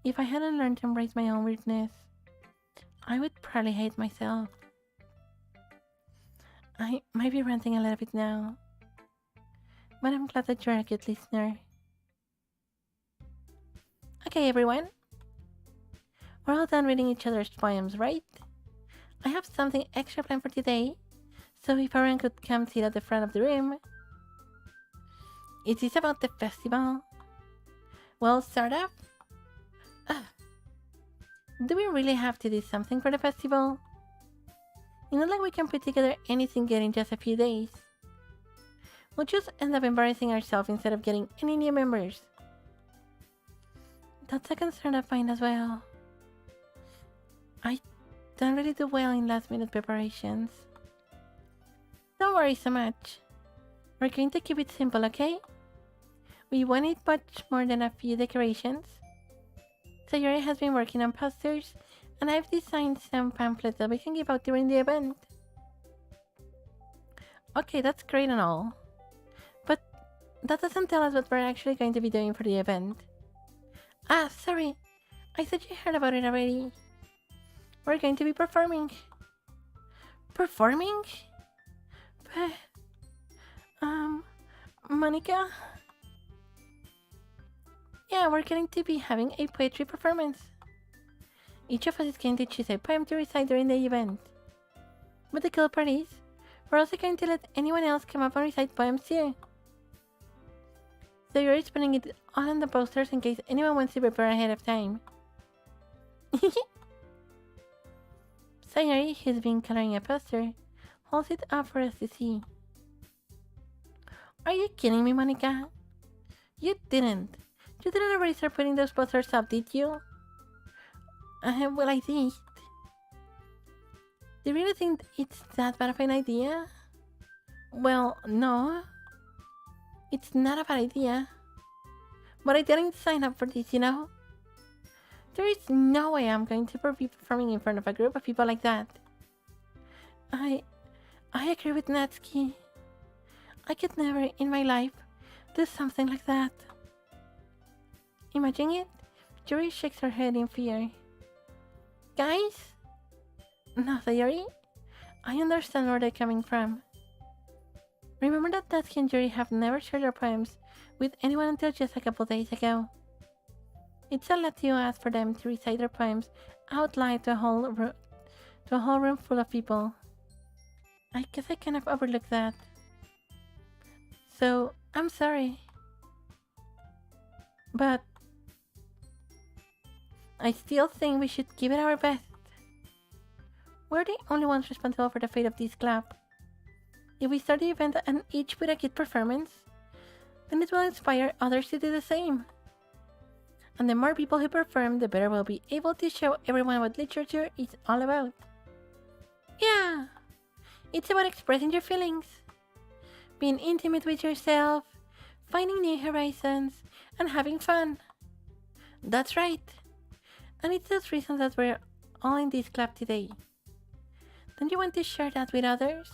if I hadn't learned to embrace my own weirdness, I would probably hate myself. I might be ranting a little bit now, but I'm glad that you're a good listener. Okay, everyone. We're all done reading each other's poems, right? I have something extra planned for today, so if everyone could come sit at the front of the room. Is this about the festival? Well, sort of. Do we really have to do something for the festival? It's not like we can put together anything good in just a few days. We'll just end up embarrassing ourselves instead of getting any new members. That's a concern of mine as well. I don't really do well in last-minute preparations. Don't worry so much. We're going to keep it simple, okay? We won't need much more than a few decorations. Sayori has been working on posters, and I've designed some pamphlets that we can give out during the event. Okay, that's great and all. But that doesn't tell us what we're actually going to be doing for the event. Ah, sorry. I thought you heard about it already. We're going to be performing. Performing? Monica? Yeah, we're going to be having a poetry performance. Each of us is going to choose a poem to recite during the event. But the cool part is, we're also going to let anyone else come up and recite poems too. So you're just putting it all on the posters in case anyone wants to prepare ahead of time. Sayori, who's been coloring a poster, holds it up for us to see. Are you kidding me, Monica? You didn't. You didn't already start putting those posters up, did you? Well, I did. Do you really think it's that bad of an idea? Well, no. It's not a bad idea. But I didn't sign up for this, you know? There is no way I'm going to be performing in front of a group of people like that. I agree with Natsuki. I could never in my life do something like that. Imagine it. Yuri shakes her head in fear. Guys? No, Sayori. I understand where they're coming from. Remember that Natsuki and Yuri have never shared their poems with anyone until just a couple days ago. It's a lot to ask for them to recite their poems out loud to a whole room full of people. I guess I kind of overlooked that. So, I'm sorry. But I still think we should give it our best. We're the only ones responsible for the fate of this club. If we start the event and each put a good performance, then it will inspire others to do the same. And the more people who perform, the better we'll be able to show everyone what literature is all about. Yeah, it's about expressing your feelings, being intimate with yourself, finding new horizons, and having fun. That's right. And it's those reasons that we're all in this club today. Don't you want to share that with others?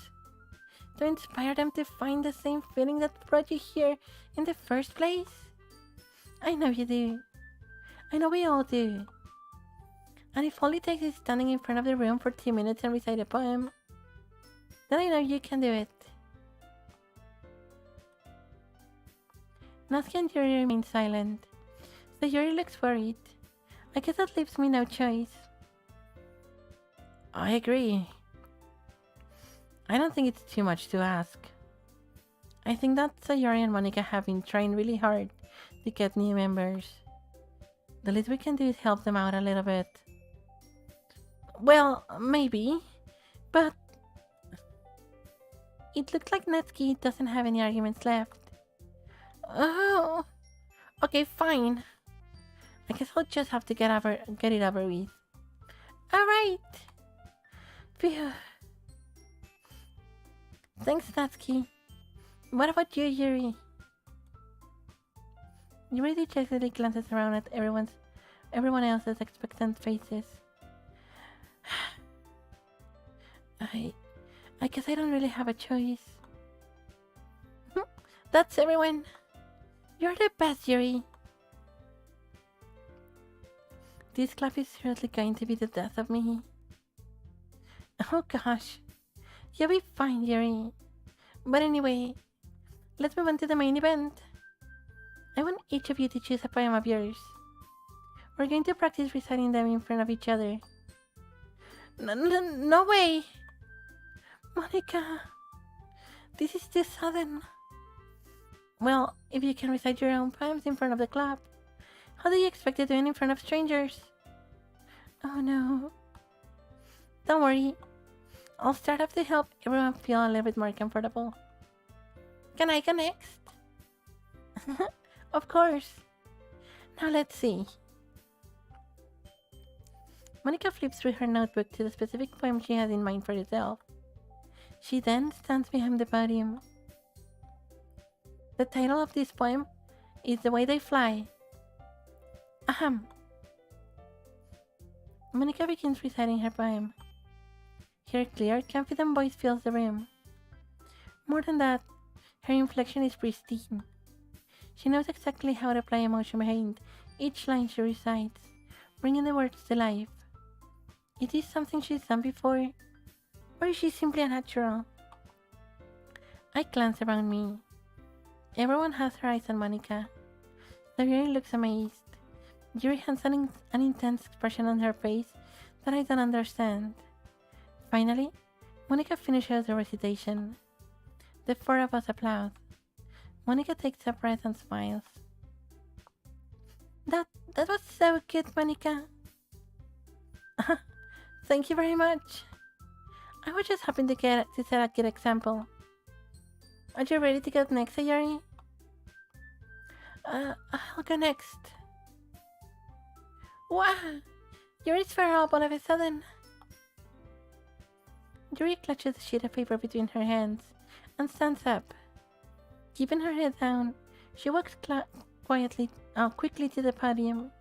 To inspire them to find the same feeling that brought you here in the first place? I know you do. I know we all do. And if all it takes is standing in front of the room for 2 minutes and recite a poem, then I know you can do it. Natsuki and Yuri remain silent. So Yuri looks worried. I guess that leaves me no choice. I agree. I don't think it's too much to ask. I think that Sayori and Monica have been trying really hard to get new members. The least we can do is help them out a little bit. Well, maybe, but it looks like Natsuki doesn't have any arguments left. Oh, okay, fine. I guess I'll just have to get it over with. Alright. Phew. Thanks, Natsuki. What about you, Yuri? Yuri dejectedly glances around at everyone else's expectant faces. I guess I don't really have a choice. That's everyone. You're the best, Yuri. This club is seriously going to be the death of me. Oh gosh. You'll be fine, Yuri. But anyway, let's move on to the main event. I want each of you to choose a poem of yours. We're going to practice reciting them in front of each other. No way! Monica, this is too sudden. Well, if you can recite your own poems in front of the club, how do you expect to do it in front of strangers? Oh no. Don't worry. I'll start off to help everyone feel a little bit more comfortable. Can I go next? Of course. Now let's see. Monica flips through her notebook to the specific poem she has in mind for herself. She then stands behind the podium. The title of this poem is The Way They Fly. Ahem. Monica begins reciting her poem. Her clear, confident voice fills the room. More than that, her inflection is pristine. She knows exactly how to apply emotion behind each line she recites, bringing the words to life. Is this something she's done before, or is she simply a natural? I glance around me. Everyone has her eyes on Monica. Sayori looks amazed. Yuri has an intense expression on her face that I don't understand. Finally, Monica finishes the recitation. The four of us applaud. Monica takes a breath and smiles. That was so good, Monica. Thank you very much. I was just hoping to set a good example. Are you ready to go next, Sayori? I'll go next. Wow! Yuri's far up all of a sudden. Yuri clutches a sheet of paper between her hands and stands up. Keeping her head down, she walks quickly to the podium.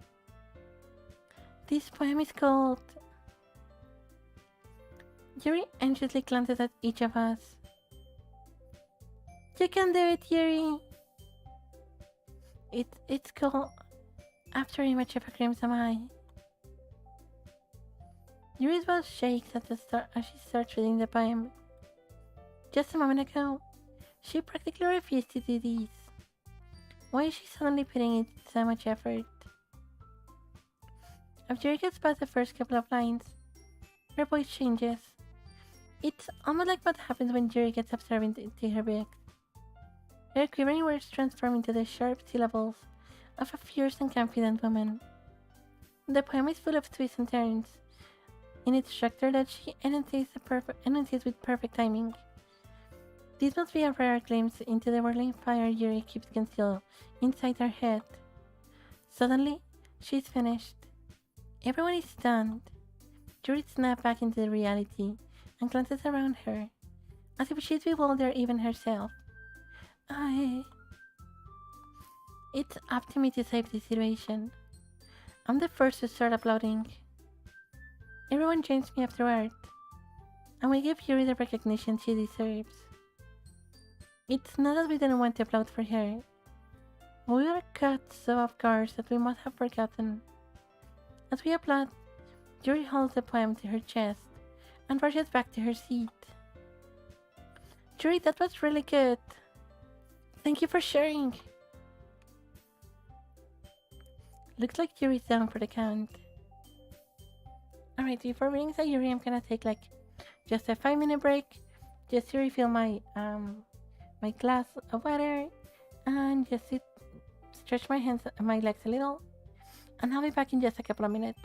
This poem is called... Yuri anxiously glances at each of us. You can do it, Yuri! It's called After Image of a Crimson Eye. Yuri's voice shakes at the start as she starts reading the poem. Just a moment ago, she practically refused to do this. Why is she suddenly putting in so much effort? After Yuri gets past the first couple of lines, her voice changes. It's almost like what happens when Yuri gets absorbed into her book. Her quivering words transform into the sharp syllables of a fierce and confident woman. The poem is full of twists and turns in its structure that she enunciates with perfect timing. This must be a rare glimpse into the whirling fire Yuri keeps concealed inside her head. Suddenly, she's finished. Everyone is stunned. Yuri snaps back into reality and glances around her, as if she'd bewildered even herself. It's up to me to save this situation. I'm the first to start applauding. Everyone joins me afterward, and we give Yuri the recognition she deserves. It's not that we didn't want to applaud for her. We were caught so off guard that we must have forgotten. As we applaud, Yuri holds the poem to her chest and rushes back to her seat. Yuri, that was really good. Thank you for sharing. Looks like Yuri's down for the count. Alright, before reading Sayuri, I'm gonna take like just a 5-minute break just to refill my my glass of water and just to stretch my hands and my legs a little, and I'll be back in just a couple of minutes.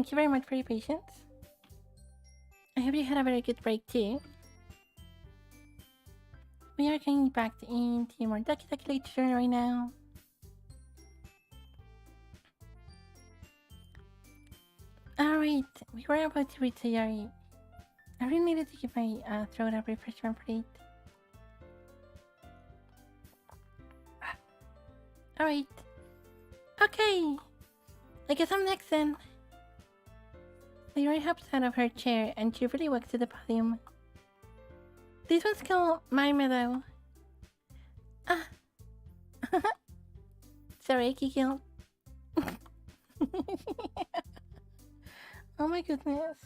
thank you very much for your patience. I hope you had a very good break too. We are going back into more Doki Doki literature right now. Alright, we were about to read Sayori. I really needed to give my throat a refreshment for it. Alright. Okay. I guess I'm next then. Sayori hops out of her chair and cheerfully walks to the podium. This one's called My Meadow. Ah. Sorry, I giggled. Oh my goodness.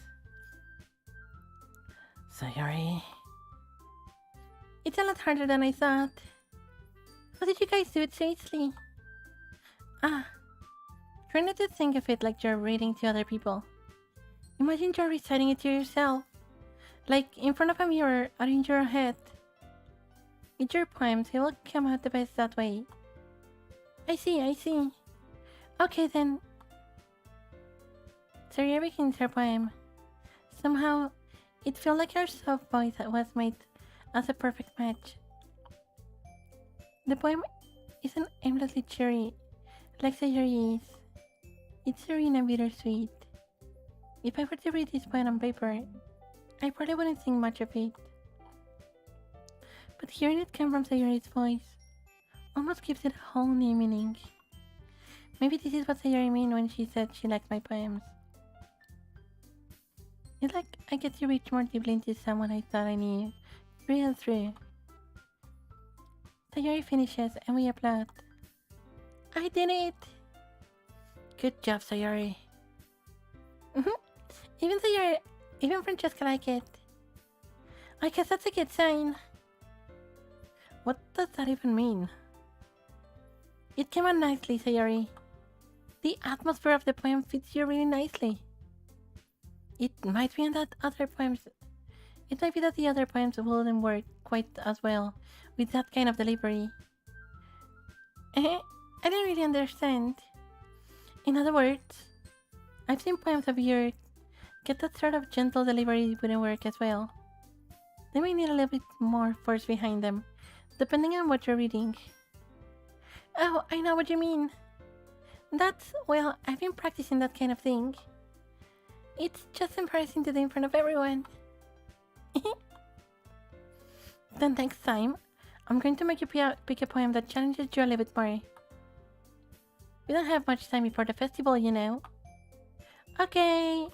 Sayori. It's a lot harder than I thought. How did you guys do it so easily? Try not to think of it like you're reading to other people. Imagine you're reciting it to yourself. Like in front of a mirror or in your head. It's your poems, it will come out the best that way. I see. Okay then. Sayori begins her poem. Somehow, it felt like her soft voice was made as a perfect match. The poem isn't aimlessly cheery, like Sayori is. It's serene and bittersweet. If I were to read this poem on paper, I probably wouldn't think much of it. But hearing it come from Sayori's voice almost gives it a whole new meaning. Maybe this is what Sayori meant when she said she liked my poems. It's like I get to reach more deeply into someone I thought I knew, real through. Sayori finishes and we applaud. I did it! Good job, Sayori. Even Francesca liked it. I guess that's a good sign. What does that even mean? It came out nicely, Sayori. The atmosphere of the poem fits you really nicely. It might be that the other poems wouldn't work quite as well with that kind of delivery. I didn't really understand. In other words, I've seen poems of yours get that sort of gentle delivery wouldn't work as well. They may need a little bit more force behind them, depending on what you're reading. Oh, I know what you mean. Well, I've been practicing that kind of thing. It's just embarrassing to do in front of everyone. Then next time, I'm going to make you pick a poem that challenges you a little bit more. We don't have much time before the festival, you know. Okay.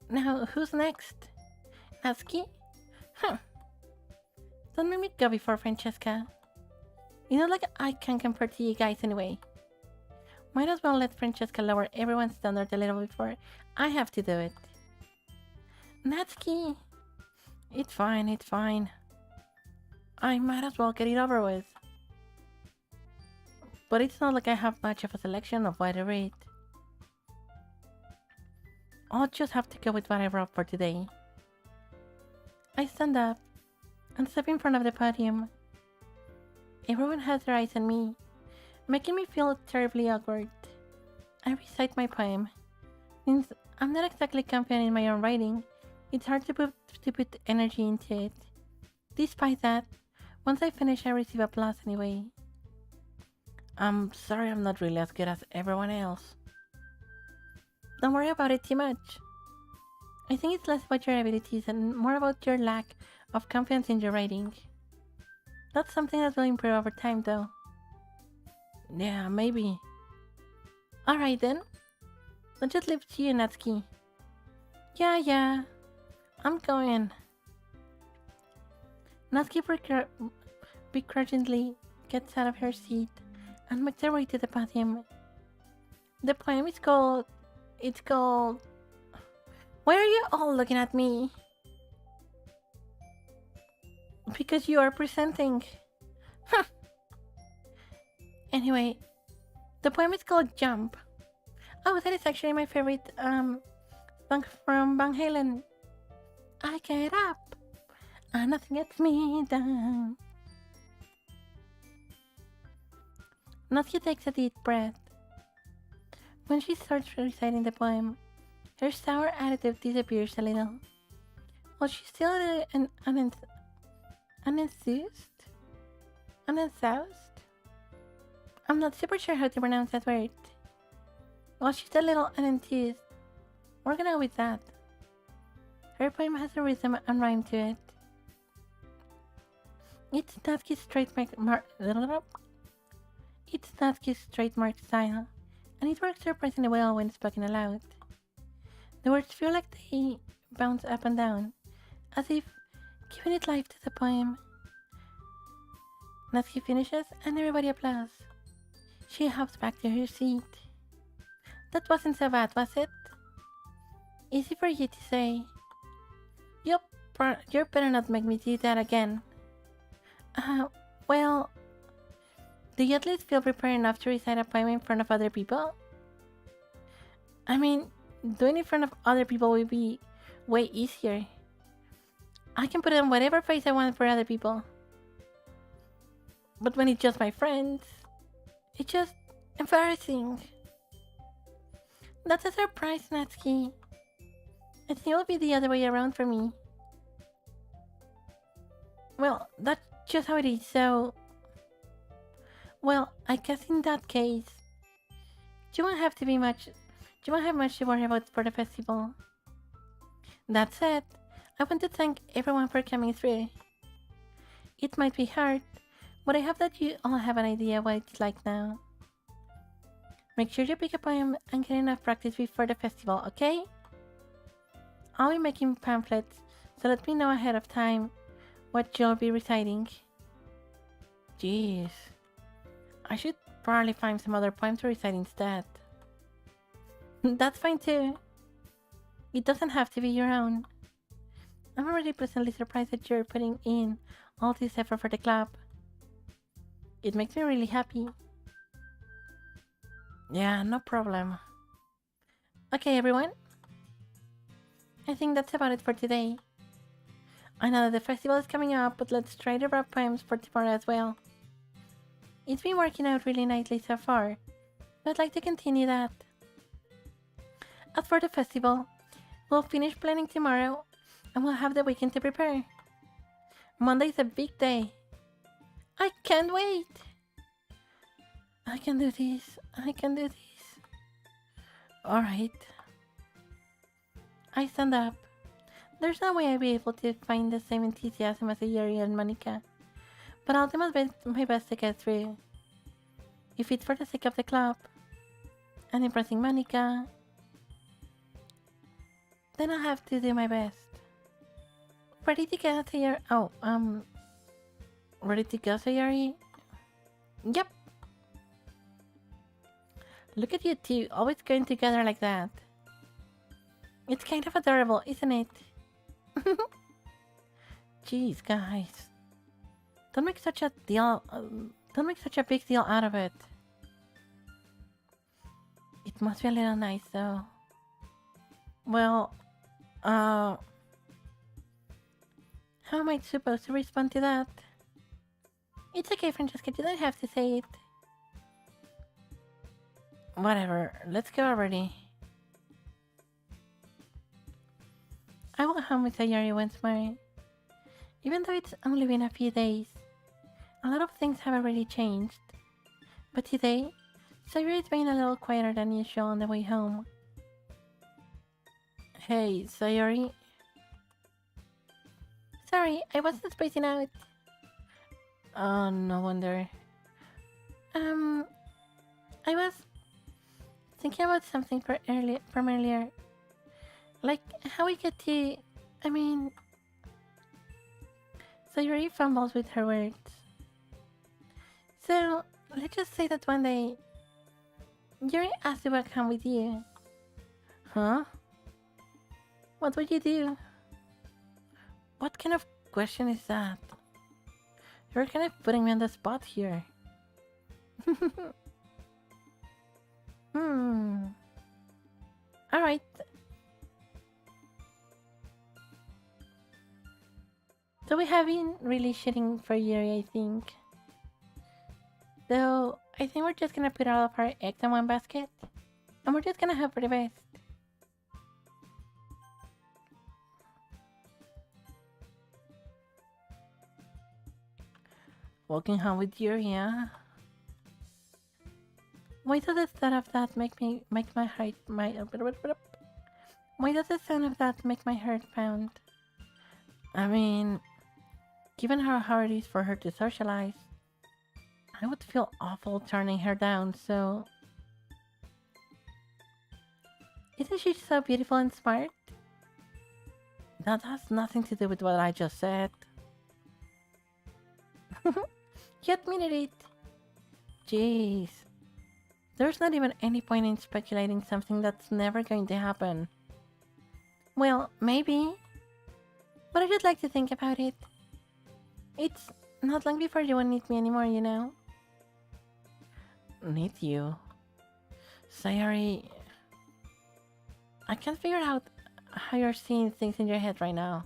Now, who's next? Natsuki? Huh. Don't make me go before Francesca. You know, like I can compare to you guys anyway. Might as well let Francesca lower everyone's standard a little before I have to do it. Natsuki! It's fine. I might as well get it over with. But it's not like I have much of a selection of what to read. I'll just have to go with what I wrote for today. I stand up and step in front of the podium. Everyone has their eyes on me, making me feel terribly awkward. I recite my poem. Since I'm not exactly confident in my own writing, it's hard to put energy into it. Despite that, once I finish I receive applause anyway. I'm sorry I'm not really as good as everyone else. Don't worry about it too much. I think it's less about your abilities and more about your lack of confidence in your writing. That's something that will improve over time though. Yeah, maybe. Alright then. Let's just leave it to you, Natsuki. Yeah. I'm going. Natsuki begrudgingly gets out of her seat and makes her way to the podium. The poem is called... Why are you all looking at me? Because you are presenting. Huh. Anyway, the poem is called Jump. Oh, that is actually my favorite song from Van Halen. I get up and nothing gets me down. Natsuki takes a deep breath. When she starts reciting the poem, Her sour attitude disappears a little. Well, she's still unenthused? Unenthused? I'm not super sure how to pronounce that word. Well, she's a little unenthused. We're gonna go with that. Her poem has a rhythm and rhyme to it. It's Natsuki's trademark style, and it works surprisingly well when spoken aloud. The words feel like they bounce up and down, as if giving it life to the poem. Natsuki finishes, and everybody applauds. She hops back to her seat. That wasn't so bad, was it? Easy for you to say. You better not make me do that again. Well, do you at least feel prepared enough to recite a poem in front of other people? I mean, doing it in front of other people will be way easier. I can put on whatever face I want for other people. But when it's just my friends, it's just embarrassing. That's a surprise, Natsuki. I think it'll be the other way around for me. Well, that's just how it is, so... Well, I guess in that case, you won't have much to worry about for the festival. That said, I want to thank everyone for coming through. It might be hard, but I hope that you all have an idea what it's like now. Make sure you pick a poem and get enough practice before the festival, okay? I'll be making pamphlets, so let me know ahead of time what you'll be reciting. Jeez. I should probably find some other poems to recite instead. That's fine too. It doesn't have to be your own. I'm already pleasantly surprised that you're putting in all this effort for the club. It makes me really happy. Yeah, no problem. Okay, everyone. I think that's about it for today. I know that the festival is coming up, but let's try to wrap poems for tomorrow as well. It's been working out really nicely so far, but I'd like to continue that. As for the festival, we'll finish planning tomorrow, and we'll have the weekend to prepare. Monday's a big day. I can't wait! I can do this. I can do this. Alright. I stand up. There's no way I'll be able to find the same enthusiasm as Yuri and Monica, but I'll do my best to get through. If it's for the sake of the club and impressing Monica, then I'll have to do my best. Ready to go, Sayori? Ready to go, Sayori? Yep. Look at you two, always going together like that. It's kind of adorable, isn't it? Jeez, guys. Don't make such a big deal out of it. It must be a little nice, though. Well, how am I supposed to respond to that? It's okay, Francesca, you don't have to say it. Whatever, let's go already. I went home with Sayori once more. Even though it's only been a few days, a lot of things have already changed. But today, Sayori is being a little quieter than usual on the way home. Hey, Sayori. Sorry, I wasn't spacing out. Oh, no wonder. I was thinking about something from earlier. Like, how we get to... I mean... Sayori fumbles with her words. So, let's just say that one day... Yuri asked if I come with you. Huh? What would you do? What kind of question is that? You're kind of putting me on the spot here. Alright. So we have been really shitting for Yuri, I think. So I think we're just gonna put all of our eggs in one basket. And we're just gonna hope for the best. Walking home with you, yeah? Why does the thought of that make my heart why does the sound of that make my heart pound? I mean, given how hard it is for her to socialize, I would feel awful turning her down, so... Isn't she so beautiful and smart? That has nothing to do with what I just said. You admitted it. Jeez. There's not even any point in speculating something that's never going to happen. Well, maybe. But I just like to think about it. It's not long before you won't need me anymore, you know? Need you? Sayori... I can't figure out how you're seeing things in your head right now.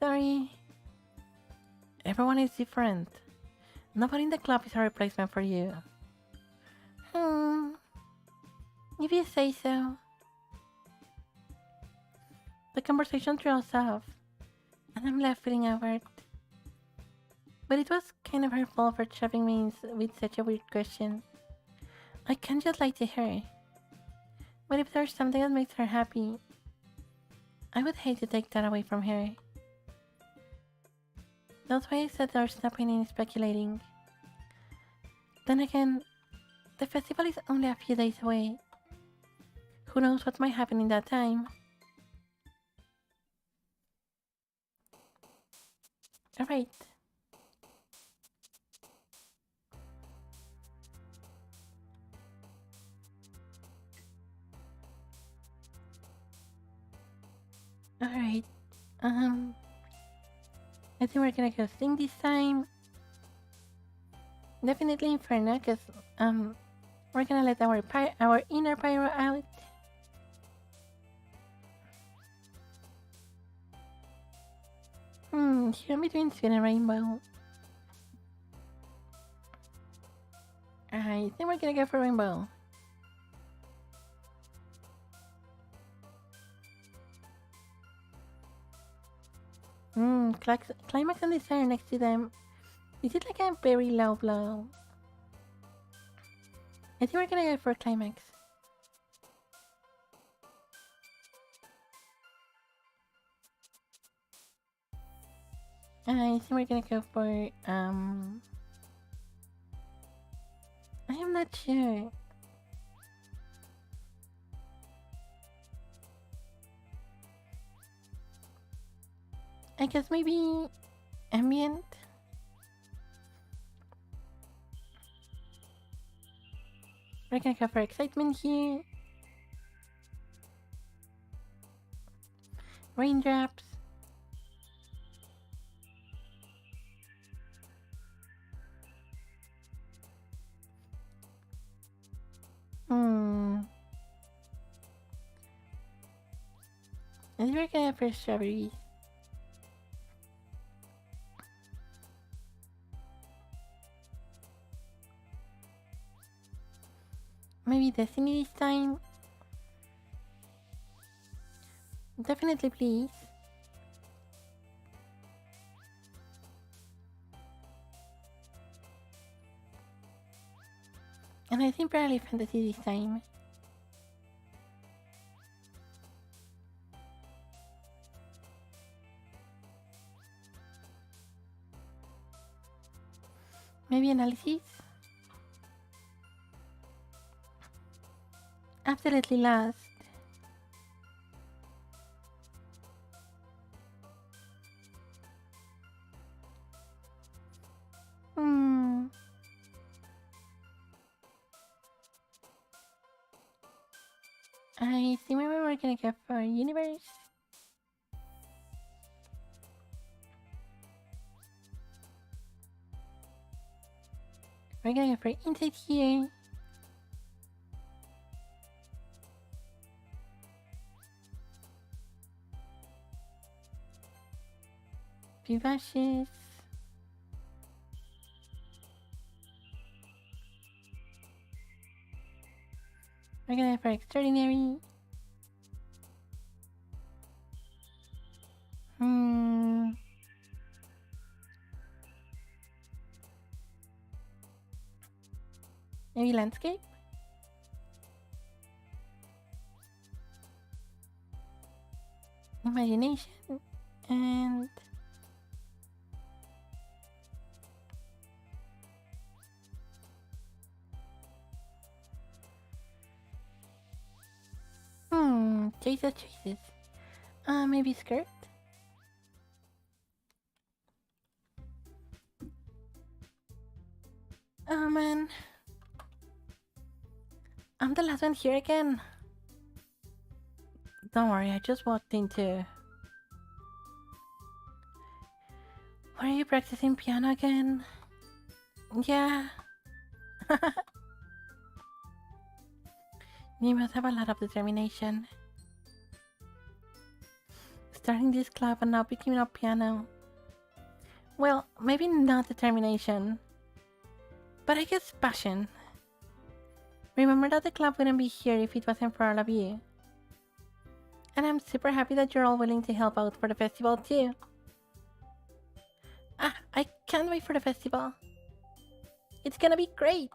Sorry. Everyone is different. Nobody in the club is a replacement for you. If you say so. The conversation trails off, and I'm left feeling awkward. But it was kind of her fault for trapping me with such a weird question. I can't just lie to her. But if there's something that makes her happy, I would hate to take that away from her. That's why I said there's no point in speculating. Then again, the festival is only a few days away. Who knows what might happen in that time? Alright. Alright. I think we're gonna go sing this time. Definitely Inferno, cause we're gonna let our inner pyro out. Here in between Spin and Rainbow. I think we're gonna go for Rainbow. Climax and Desire next to them. Is it like a very low blow? I think we're gonna go for Climax. I think we're gonna go for I am not sure. I guess maybe Ambient. We're gonna go for Excitement here. Raindrops. I think we're gonna go for Strawberries. Maybe Destiny this time? Definitely, please. And I think probably Fantasy this time. Maybe Analysis? Absolutely last. I see maybe we're gonna go for Universe. We're gonna go for Insight here. Vivacious. We're gonna go for Extraordinary. Maybe landscape? Imagination and choices. Maybe skirt? Oh man, I'm the last one here again. Don't worry, I just walked into. Were you practicing piano again? Yeah. You must have a lot of determination. Starting this club and now picking up piano. Well, maybe not determination, but I guess passion. Remember that the club wouldn't be here if it wasn't for all of you. And I'm super happy that you're all willing to help out for the festival too. I can't wait for the festival. It's gonna be great.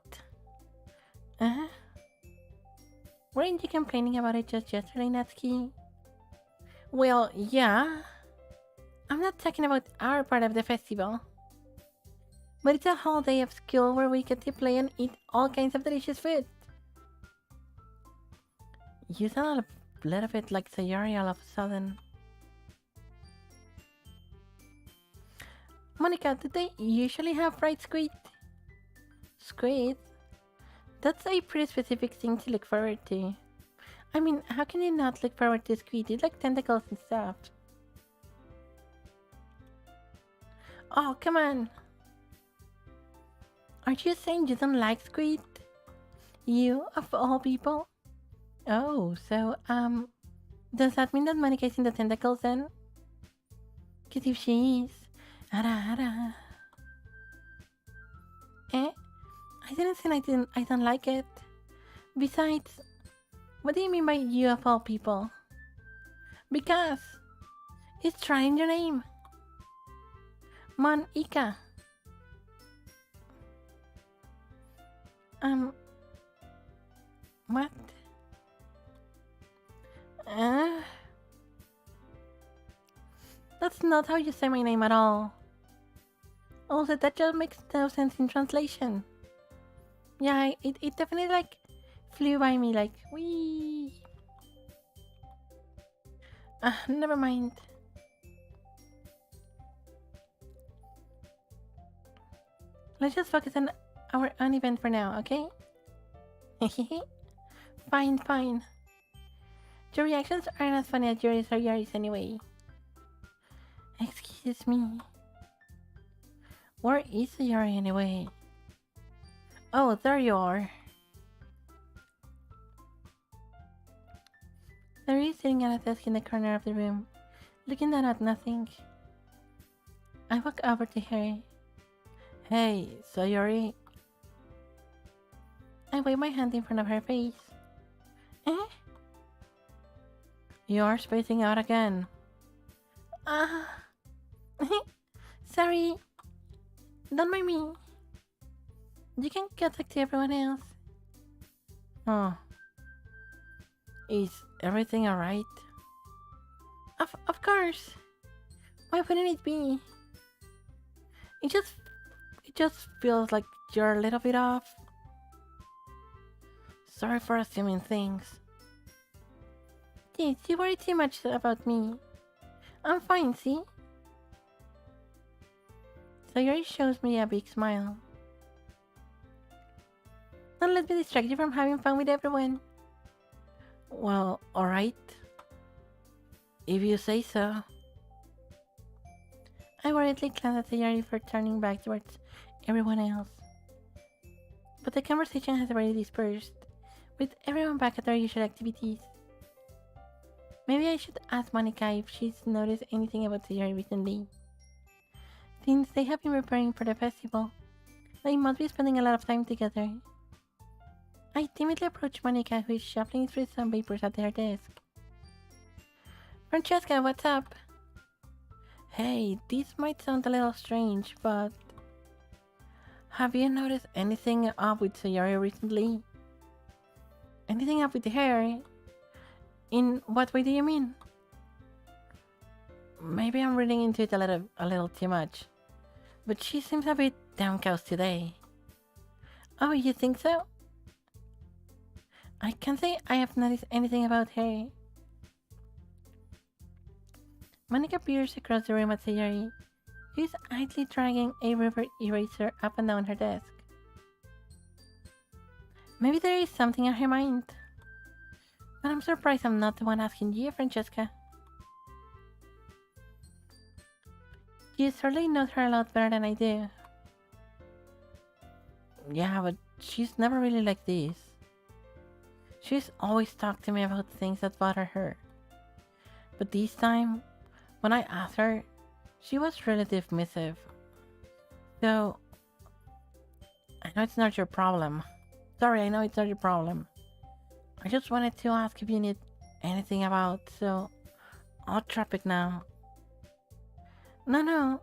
Weren't you complaining about it just yesterday, Natsuki? Well, yeah. I'm not talking about our part of the festival. But it's a whole day of school where we get to play and eat all kinds of delicious food. You sound a little bit like Sayori all of a sudden. Monica, do they usually have fried squid? Squid? That's a pretty specific thing to look forward to. I mean, how can you not look forward to squid? It's like tentacles and stuff. Oh, come on. Aren't you saying you don't like squid? You, of all people? Oh, so, does that mean that Monica is in the tentacles then? Because if she is... Ara. I didn't say I don't like it. Besides, what do you mean by you of all people? Because it's right in your name. Monica. What? That's not how you say my name at all. Also, that just makes no sense in translation. Yeah, it definitely like flew by me like wee. Never mind. Let's just focus on our own event for now, okay? Fine. Your reactions aren't as funny as yours or yours anyway. Excuse me. Where is Yuri anyway? Oh, there you are. Yuri is sitting at a desk in the corner of the room, looking down at nothing. I walk over to her. Hey, Sayori. I wave my hand in front of her face. You are spacing out again. Sorry. Don't mind me. You can get back to everyone else. Oh. Is everything alright? Of course. Why wouldn't it be? It just feels like you're a little bit off. Sorry for assuming things. Yes, you worry too much about me. I'm fine, see? Sayori shows me a big smile. Don't let me distract you from having fun with everyone. Well, alright. If you say so. I worriedly glanced at Sayori for turning back towards everyone else. But the conversation has already dispersed, with everyone back at their usual activities. Maybe I should ask Monica if she's noticed anything about Sayori recently. Since they have been preparing for the festival, they must be spending a lot of time together. I timidly approach Monica, who is shuffling through some papers at her desk. Francesca, what's up? Hey, this might sound a little strange, but... Have you noticed anything up with Sayori recently? Anything up with her? In what way do you mean? Maybe I'm reading into it a little too much, but she seems a bit downcast today. Oh, you think so? I can't say I have noticed anything about her. Monica peers across the room at Sayori, who is idly dragging a rubber eraser up and down her desk. Maybe there is something on her mind. But I'm surprised I'm not the one asking you, Francesca. You certainly know her a lot better than I do. Yeah, but she's never really like this. She's always talked to me about things that bother her. But this time, when I asked her, she was really dismissive. So, I know it's not your problem. Sorry, I know it's not your problem. I just wanted to ask if you need anything about, so I'll drop it now. No.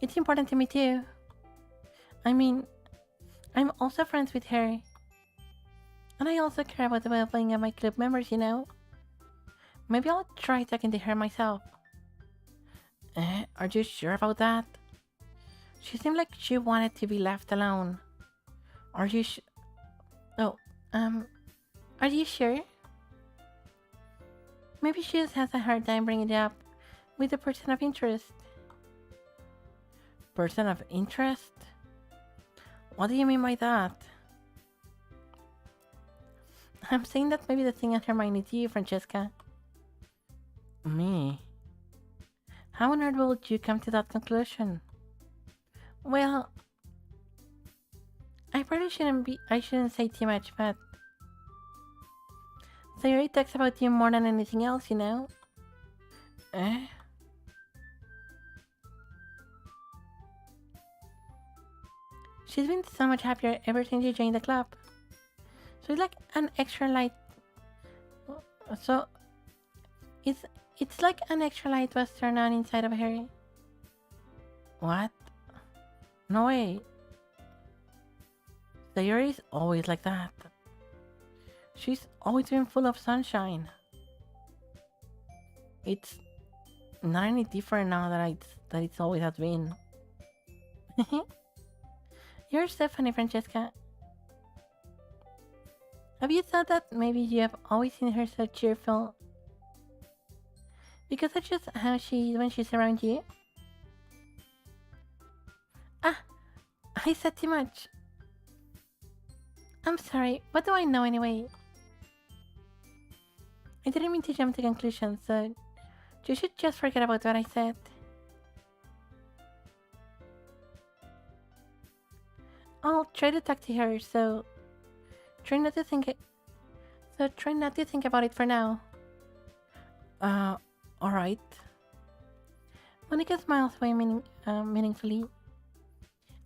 It's important to me too. I mean, I'm also friends with her. And I also care about the well-being of my club members, you know? Maybe I'll try talking to her myself. Are you sure about that? She seemed like she wanted to be left alone. Are you Oh, are you sure? Maybe she just has a hard time bringing it up with a person of interest. Person of interest? What do you mean by that? I'm saying that maybe the thing on her mind is you, Francesca. Me? How on earth would you come to that conclusion? Well, I shouldn't say too much, but Sayori talks about you more than anything else, you know? Eh? She's been so much happier ever since you joined the club. So it's like an extra light. So it's like an extra light was turned on inside of her. What? No way. Sayori is always like that. She's always been full of sunshine. It's not any different now that it's always has been. You're Stephanie, Francesca. Have you thought that maybe you have always seen her so cheerful? Because that's just how she is when she's around you? Ah, I said too much. I'm sorry, what do I know anyway? I didn't mean to jump to conclusions, so you should just forget about what I said. I'll try to talk to her, so try not to think about it for now. Alright. Monica smiles away meaningfully.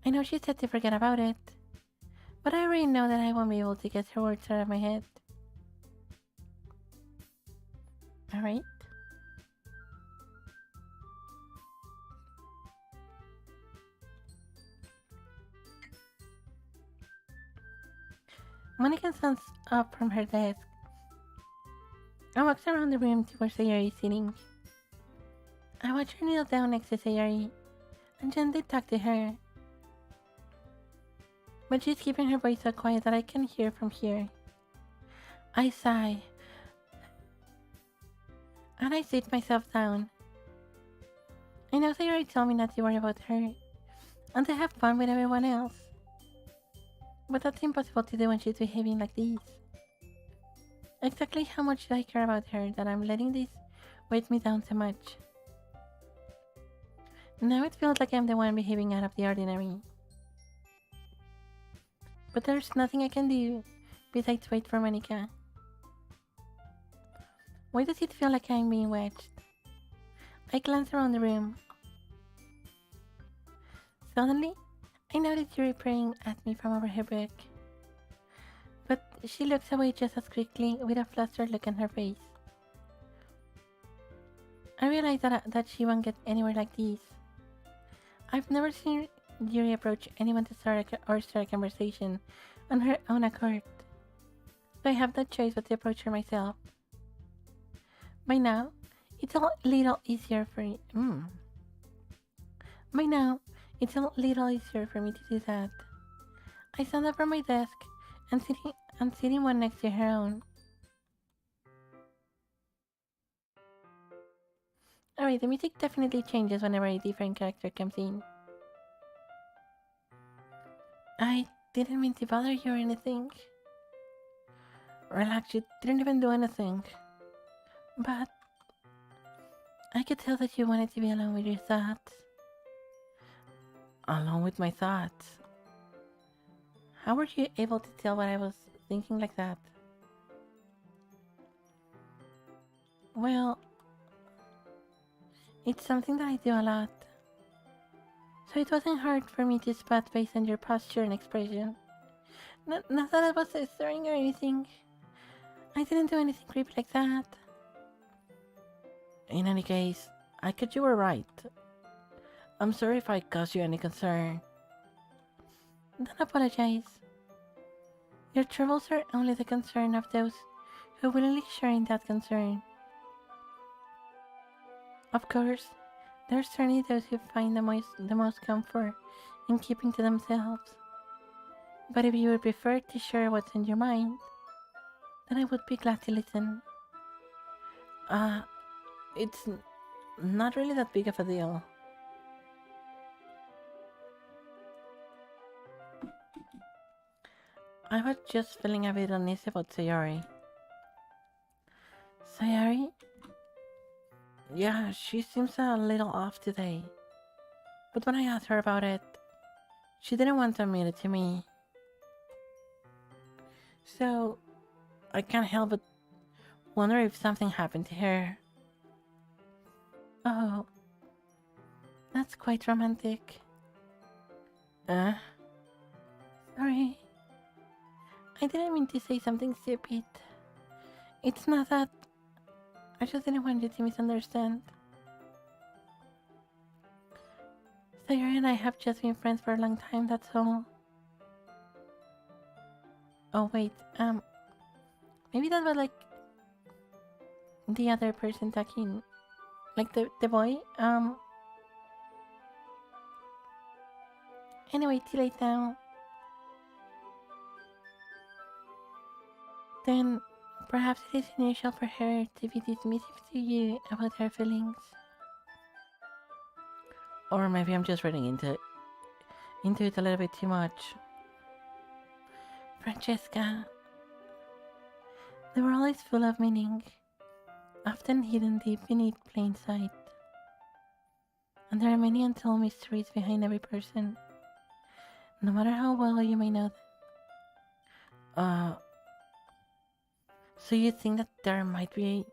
I know she said to forget about it, but I already know that I won't be able to get her words out of my head. Alright. Monica stands up from her desk and walks around the room to where Sayori is sitting. I watch her kneel down next to Sayori and gently talk to her. But she's keeping her voice so quiet that I can hear from here. I sigh. And I sit myself down. I know Sayori told me not to worry about her and to have fun with everyone else. But that's impossible to do when she's behaving like this. Exactly how much do I care about her that I'm letting this weight me down so much? Now it feels like I'm the one behaving out of the ordinary. But there's nothing I can do besides wait for Monica. Why does it feel like I'm being watched? I glance around the room. Suddenly, I notice Yuri peering at me from over her book. But she looks away just as quickly with a flustered look on her face. I realize that she won't get anywhere like this. I've never seen Yuri approach anyone to start a conversation on her own accord. So I have no choice but to approach her myself. By now, it's a little easier for me. By now, it's a little easier for me to do that. I stand up from my desk and sitting one next to her own. Alright, the music definitely changes whenever a different character comes in. I didn't mean to bother you or anything. Relax, you didn't even do anything. But I could tell that you wanted to be alone with your thoughts. Alone with my thoughts? How were you able to tell what I was thinking like that? Well, it's something that I do a lot. So it wasn't hard for me to spot based on your posture and expression. Not that I was staring or anything. I didn't do anything creepy like that. In any case, I guess you were right. I'm sorry if I caused you any concern. Don't apologize. Your troubles are only the concern of those who willingly share in that concern. Of course, there's certainly those who find the most comfort in keeping to themselves. But if you would prefer to share what's in your mind, then I would be glad to listen. It's not really that big of a deal. I was just feeling a bit uneasy about Sayori. Sayori? Yeah, she seems a little off today. But when I asked her about it, she didn't want to admit it to me. So, I can't help but wonder if something happened to her. Oh, that's quite romantic. Sorry. I didn't mean to say something stupid. It's not that. I just didn't want you to misunderstand. Sayori and I have just been friends for a long time, that's all. Oh wait, maybe that was like the other person talking, like the boy. Anyway, too late now. Then perhaps it is unusual for her to be dismissive to you about her feelings. Or maybe I'm just reading into it a little bit too much. Francesca, they were always full of meaning, often hidden deep beneath plain sight. And there are many untold mysteries behind every person, no matter how well you may know them. So you think that there might be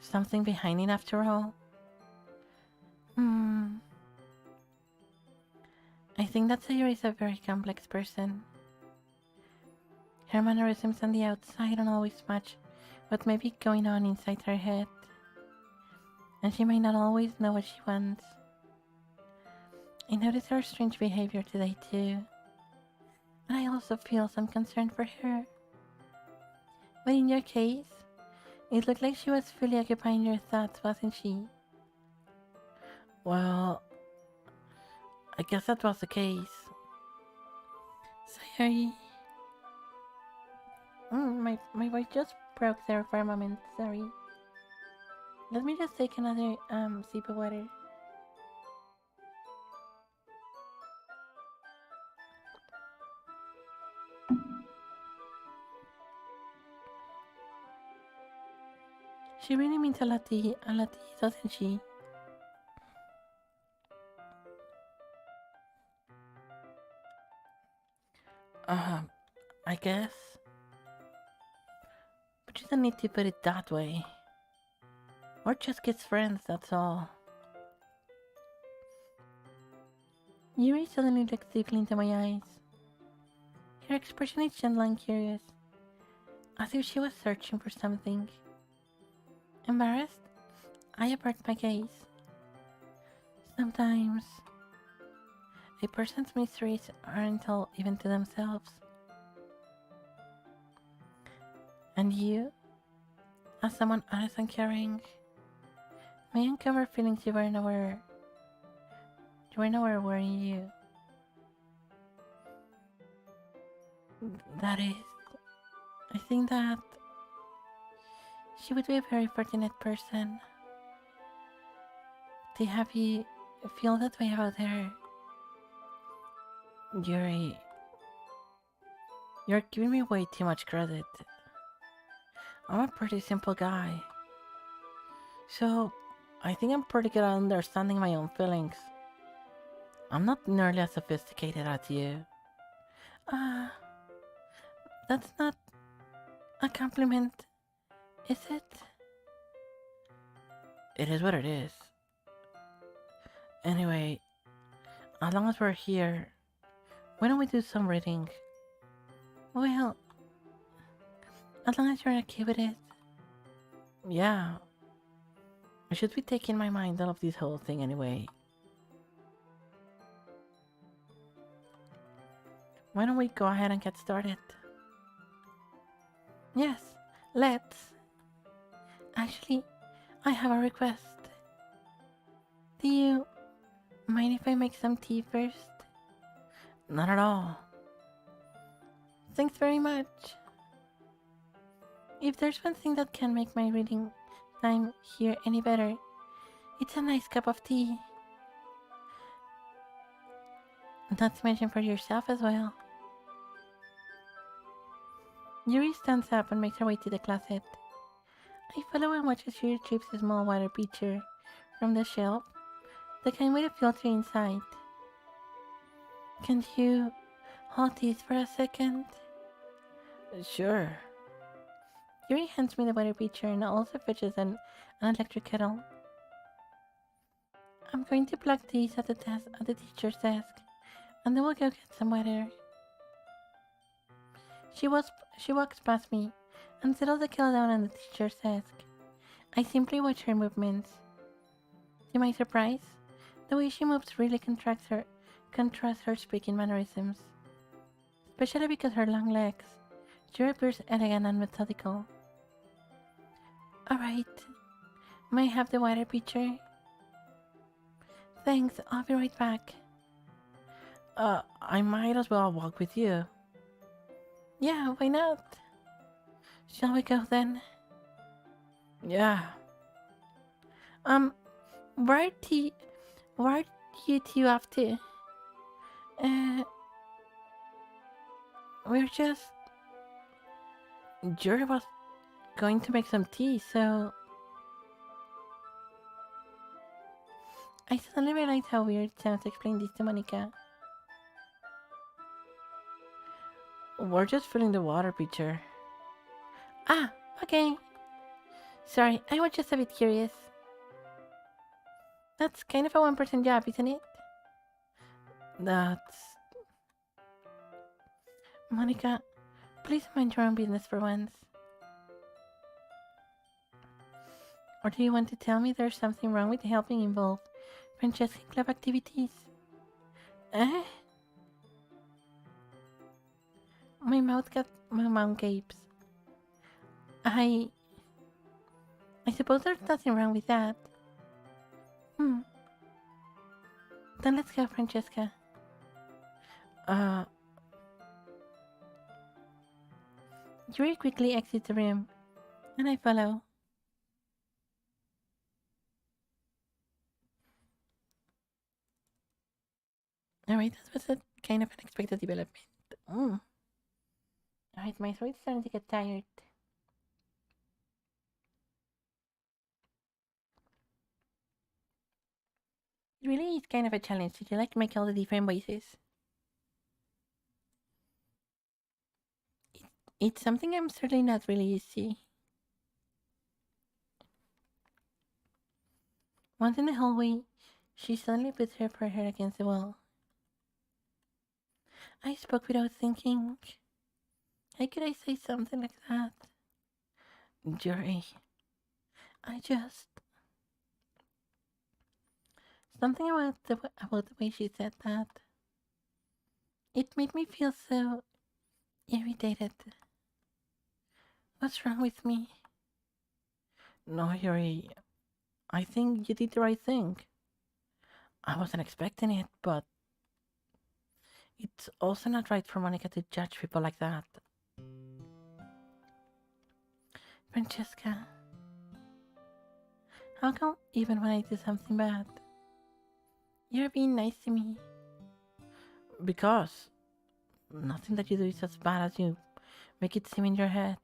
something behind it after all? I think that Sayori is a very complex person. Her mannerisms on the outside don't always match what may be going on inside her head. And she may not always know what she wants. I notice her strange behavior today too. And I also feel some concern for her. But in your case, it looked like she was fully occupying your thoughts, wasn't she? Well, I guess that was the case. Sorry. My voice just broke there for a moment, sorry. Let me just take another sip of water. She really means a lot to you, doesn't she? I guess. But you don't need to put it that way. We're just kids friends, that's all. Yuri suddenly looked deeply into my eyes. Her expression is gentle and curious, as if she was searching for something. Embarrassed, I avert my gaze. Sometimes A person's mysteries aren't all even to themselves. And you, as someone honest and caring, may uncover feelings you were nowhere were in you. That is, I think that she would be a very fortunate person to have you feel that way about her. Yuri, you're giving me way too much credit. I'm a pretty simple guy, so I think I'm pretty good at understanding my own feelings. I'm not nearly as sophisticated as you. Ah, that's not a compliment, is it? It is what it is. Anyway, as long as we're here, why don't we do some reading? Well, as long as you're okay with it. Yeah, I should be taking my mind out of this whole thing anyway. Why don't we go ahead and get started? Yes, let's. Actually, I have a request. Do you mind if I make some tea first? Not at all. Thanks very much. If there's one thing that can make my reading time here any better, it's a nice cup of tea. Not to mention for yourself as well. Yuri stands up and makes her way to the closet. I follow and watch as she retrieves a small water pitcher from the shelf, the kind with a filter inside. Can't you hold this for a second? Sure. Yuri hands me the water pitcher and also fetches an electric kettle. I'm going to plug these at the teacher's desk, and then we'll go get some water. She walks past me and settles the kettle down on the teacher's desk. I simply watch her movements. To my surprise, the way she moves really contrasts her speaking mannerisms, especially because her long legs. She appears elegant and methodical. Alright, may I have the water pitcher? Thanks, I'll be right back. I might as well walk with you. Yeah, why not? Shall we go then? Yeah. Where do you two off to? We're just... Jury was going to make some tea, so... I suddenly realized how weird it sounds to explain this to Monica. We're just filling the water pitcher. Ah, okay. Sorry, I was just a bit curious. That's kind of a one-person job, isn't it? That's... Monica, please mind your own business for once. Or do you want to tell me there's something wrong with helping involve Francesca club activities? Eh? My mouth gapes. I suppose there's nothing wrong with that. Then let's go, Francesca. Yuri quickly exits the room, and I follow. Alright, that was a kind of unexpected development. Alright, my throat's starting to get tired. It really is kind of a challenge. Did you like make all the different voices? It's something I'm certainly not really used to. Once in the hallway, she suddenly puts her forehead against the wall. I spoke without thinking. How could I say something like that? Jury. I just... Something about the way she said that. It made me feel so irritated. What's wrong with me? No, Yuri. I think you did the right thing. I wasn't expecting it, but it's also not right for Monica to judge people like that. Francesca, how come even when I do something bad, you're being nice to me? Because nothing that you do is as bad as you make it seem in your head.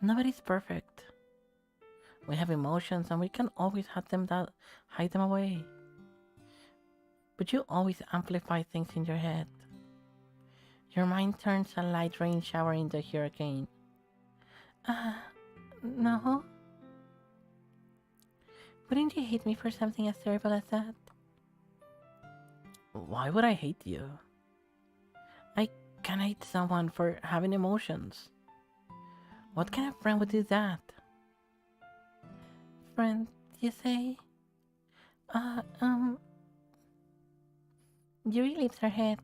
Nobody's perfect. We have emotions and we can always hide them away. But you always amplify things in your head. Your mind turns a light rain shower into a hurricane. No. Wouldn't you hate me for something as terrible as that? Why would I hate you? I can hate someone for having emotions. What kind of friend would do that? Friend, you say? Yuri leaves her head.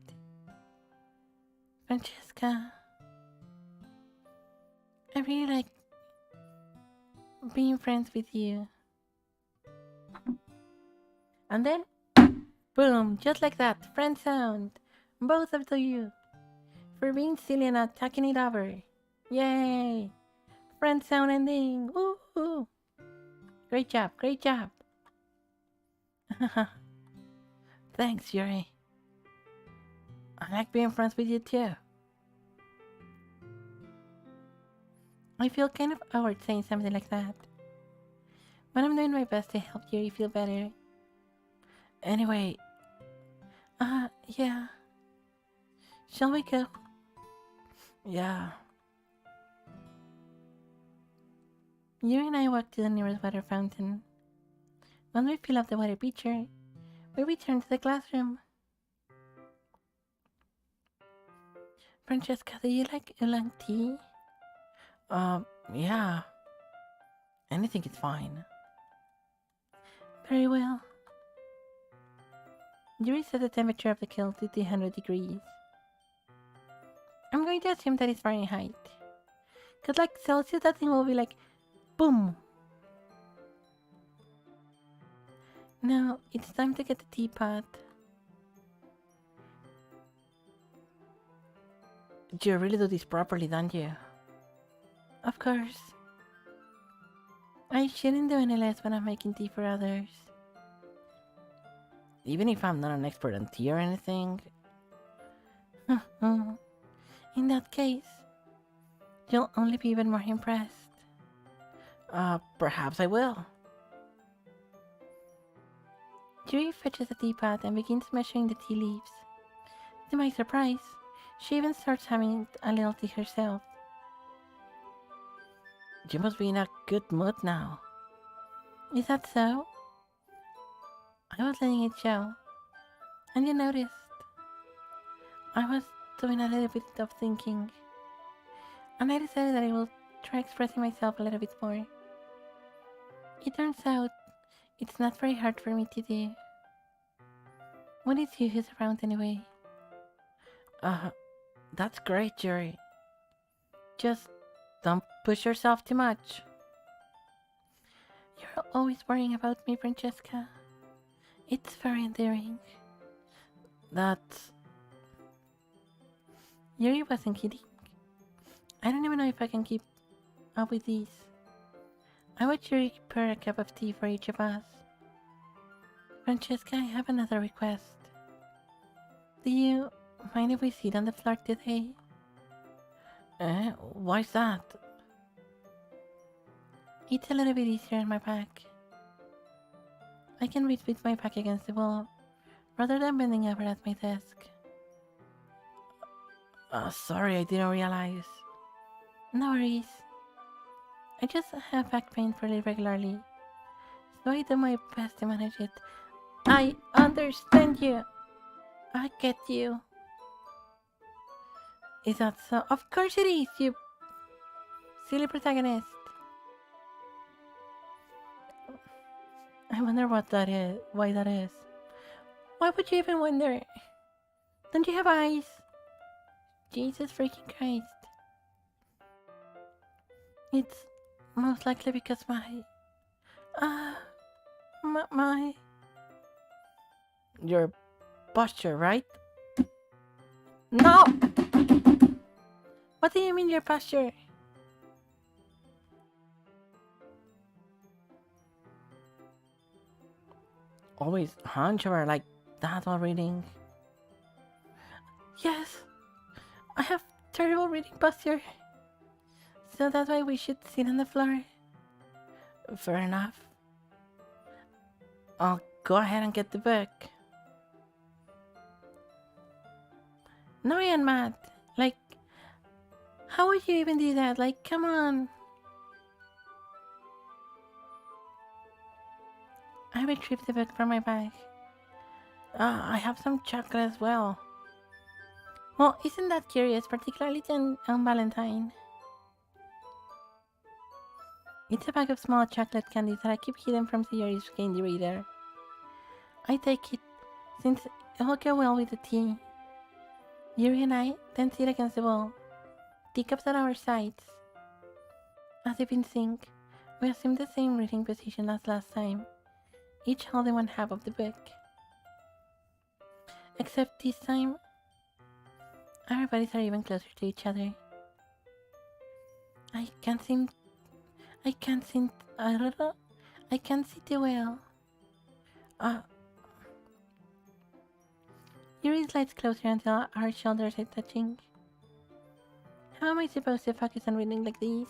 Francesca, I really like being friends with you. And then, boom, just like that, friend sound. Both of you. For being silly and not talking it over. Yay! Friend sound ending. Woohoo! Great job, great job. Thanks, Yuri. I like being friends with you too. I feel kind of awkward saying something like that. But I'm doing my best to help Yuri feel better. Anyway, yeah. Shall we go? Yeah. Yuri and I walk to the nearest water fountain. When we fill up the water pitcher, we return to the classroom. Francesca, do you like oolong tea? Yeah. Anything is fine. Very well. Yuri set the temperature of the kettle to 200 degrees. I'm going to assume that it's Fahrenheit. Cause like Celsius, that thing will be like, boom. Now, it's time to get the teapot. You really do this properly, don't you? Of course. I shouldn't do any less when I'm making tea for others. Even if I'm not an expert on tea or anything? In that case, you'll only be even more impressed. Perhaps I will. Yuri fetches a teapot and begins measuring the tea leaves. To my surprise, she even starts having a little tea herself. You must be in a good mood now. Is that so? I was letting it show. And you noticed. I was doing a little bit of thinking. And I decided that I will try expressing myself a little bit more. It turns out, it's not very hard for me to do. When it's you who's around anyway. That's great, Yuri. Just don't push yourself too much. You're always worrying about me, Francesca. It's very endearing. That's... Yuri wasn't kidding. I don't even know if I can keep up with these. I watch Yuri prepare a cup of tea for each of us. Francesca, I have another request. Do you mind if we sit on the floor today? Why's that? It's a little bit easier in my back. I can reach with my back against the wall, rather than bending over at my desk. Sorry, I didn't realize. No worries. I just have back pain fairly regularly, so I do my best to manage it. I understand you. I get you. Is that so? Of course it is, you silly protagonist. I wonder what that is. Why that is. Why would you even wonder? Don't you have eyes? Jesus freaking Christ. It's most likely because uh, my... Your posture, right? No! What do you mean your posture? Always hunch over like that while reading. Yes, I have terrible reading posture. So that's why we should sit on the floor. Fair enough. I'll go ahead and get the book. No, Ian, Matt. Like, how would you even do that? Like, come on. I retrieved the book from my bag. I have some chocolate as well. Well, isn't that curious, particularly on Valentine? It's a bag of small chocolate candies that I keep hidden from Sayori's candy reader. I take it, since it'll go well with the tea. Yuri and I then sit against the wall, teacups at our sides. As if in sync, we assume the same reading position as last time, each holding one half of the book. Except this time, our bodies are even closer to each other. I can't see too well. Yuri slides closer until our shoulders are touching. How am I supposed to focus on reading like this?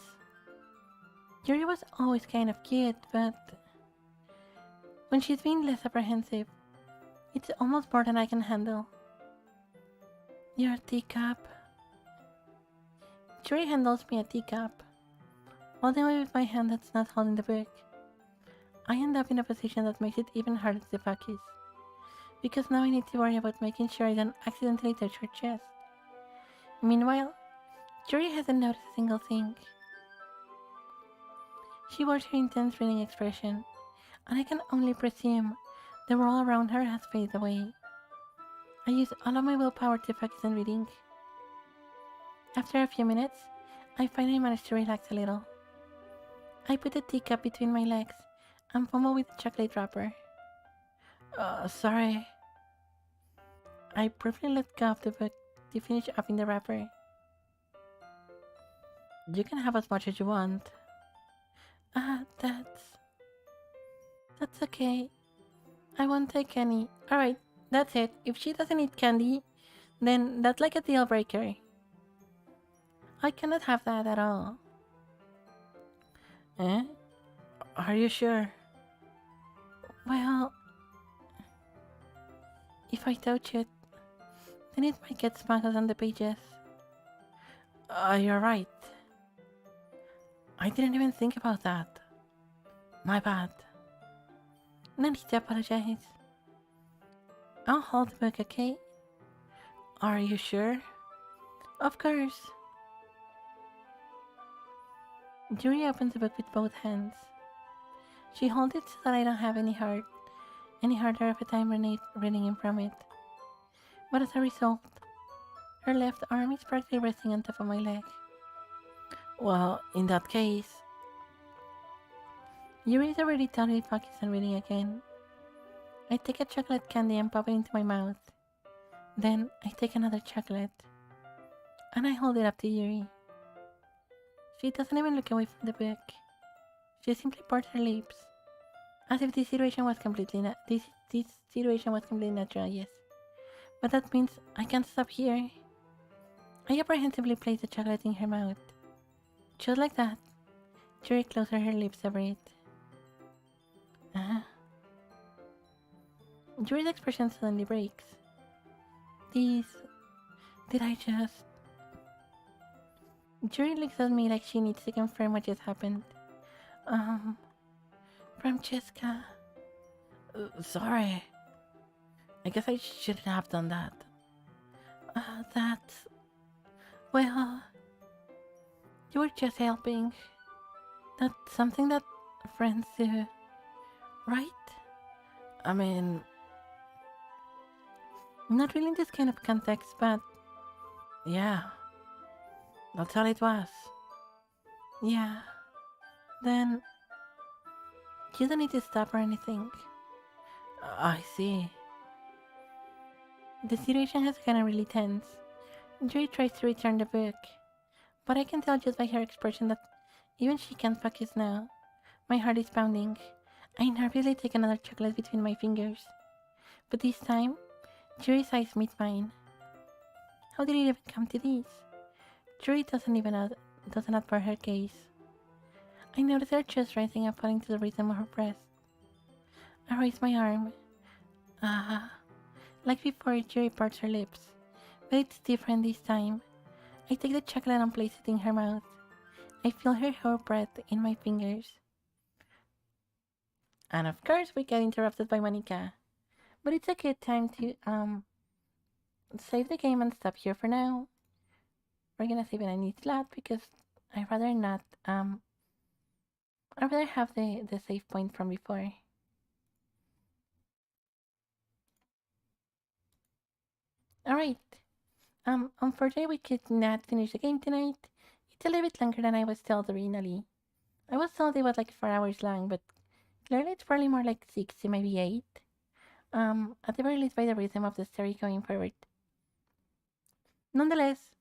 Yuri was always kind of cute, but when she's being less apprehensive, it's almost more than I can handle. Your teacup. Yuri handles me a teacup, holding it with my hand that's not holding the book. I end up in a position that makes it even harder to focus, because now I need to worry about making sure I don't accidentally touch her chest. Meanwhile, Yuri hasn't noticed a single thing. She wears her intense reading expression, and I can only presume the world around her has faded away. I use all of my willpower to focus on reading. After a few minutes, I finally manage to relax a little. I put the teacup between my legs and fumble with the chocolate wrapper. Sorry. I briefly let go of the book to finish opening the wrapper. You can have as much as you want. That's okay. I won't take any. Alright, that's it. If she doesn't eat candy, then that's like a deal breaker. I cannot have that at all. Eh? Are you sure? Well, if I touch it, then it might get smuggled on the pages. You're right. I didn't even think about that. My bad. No need to apologize. I'll hold the book, okay? Are you sure? Of course. Yuri opens the book with both hands. She holds it so that I don't have any harder of a time reading in from it. But as a result, her left arm is practically resting on top of my leg. Well, in that case... Yuri is already totally focused on reading again. I take a chocolate candy and pop it into my mouth. Then I take another chocolate. And I hold it up to Yuri. She doesn't even look away from the book. She simply parts her lips. As if this situation was completely natural, yes. But that means I can't stop here. I apprehensively place the chocolate in her mouth. Just like that, Yuri closes her lips over it. Yuri's expression suddenly breaks. Did I just... Yuri looks at me like she needs to confirm what just happened. Francesca... sorry. I guess I shouldn't have done that. Well... You were just helping. That's something that friends do, right? I mean... Not really in this kind of context, but yeah, that's all it was. Yeah, then you don't need to stop or anything. I see. The situation has gotten really tense. Joy tries to return the book, but I can tell just by her expression that even she can't focus now. My heart is pounding. I nervously take another chocolate between my fingers. But this time, Joy's eyes meet mine. How did it even come to this? Joy doesn't advert her gaze. I notice her chest rising and falling to the rhythm of her breath. I raise my arm. Ah, like before, Joy parts her lips. But it's different this time. I take the chocolate and place it in her mouth. I feel her hot breath in my fingers. And of course, we get interrupted by Monica. But it's a good time to save the game and stop here for now. We're gonna save it in each slot because I'd rather not I'd rather have the save point from before. Alright. Unfortunately we could not finish the game tonight. It's a little bit longer than I was told originally. I was told it was like 4 hours long, but clearly it's probably more like 6 to maybe 8. At the very least by the rhythm of the story going forward. Nonetheless,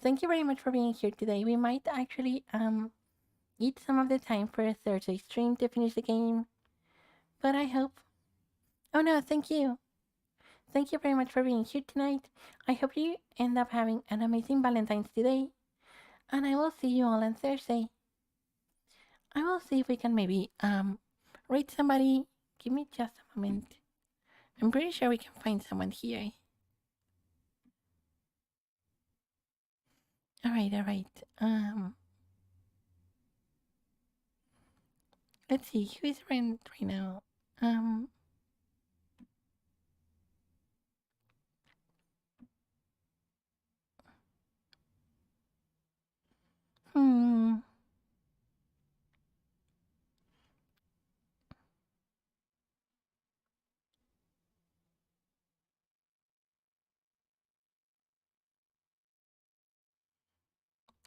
thank you very much for being here today. We might actually eat some of the time for a Thursday stream to finish the game. But I hope. Oh no, thank you. Thank you very much for being here tonight. I hope you end up having an amazing Valentine's today. And I will see you all on Thursday. I will see if we can maybe rate somebody. Give me just a moment. I'm pretty sure we can find someone here. Alright, alright. Let's see, who is around right now? Um hmm.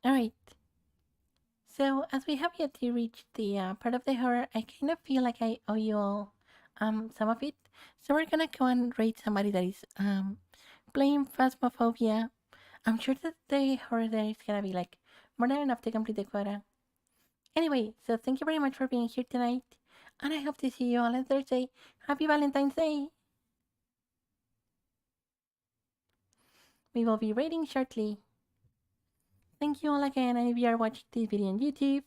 Alright. So as we have yet to reach the part of the horror, I kind of feel like I owe you all some of it. So we're gonna go and rate somebody that is playing Phasmophobia. I'm sure that the horror there is gonna be like more than enough to complete the quota. Anyway, so thank you very much for being here tonight, and I hope to see you all on Thursday. Happy Valentine's Day! We will be rating shortly. Thank you all again, and if you are watching this video on YouTube,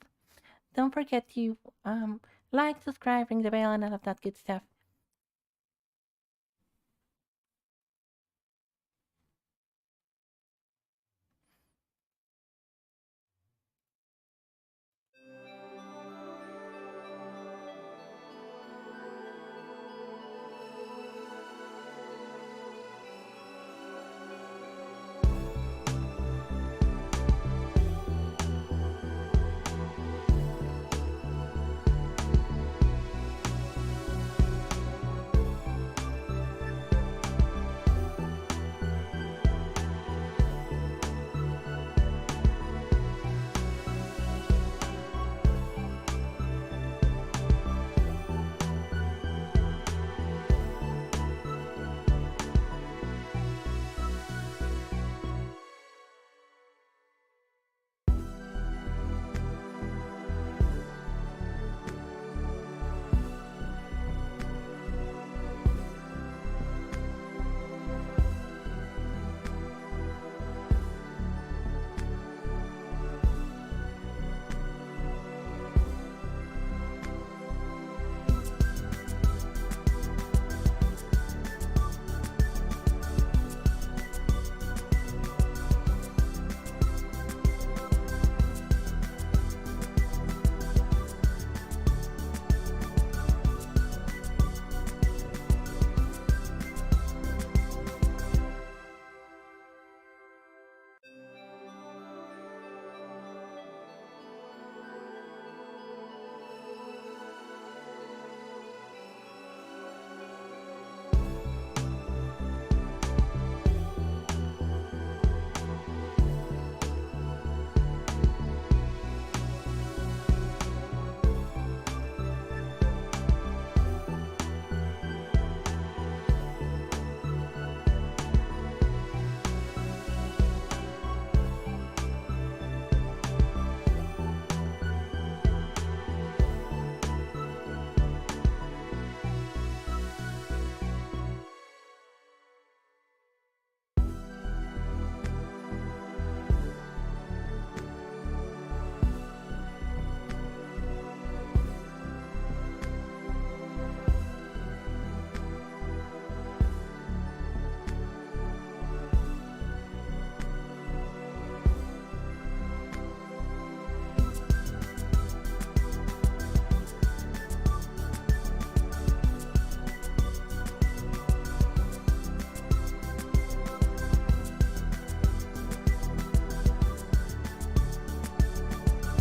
don't forget to like, subscribe, ring the bell, and all of that good stuff.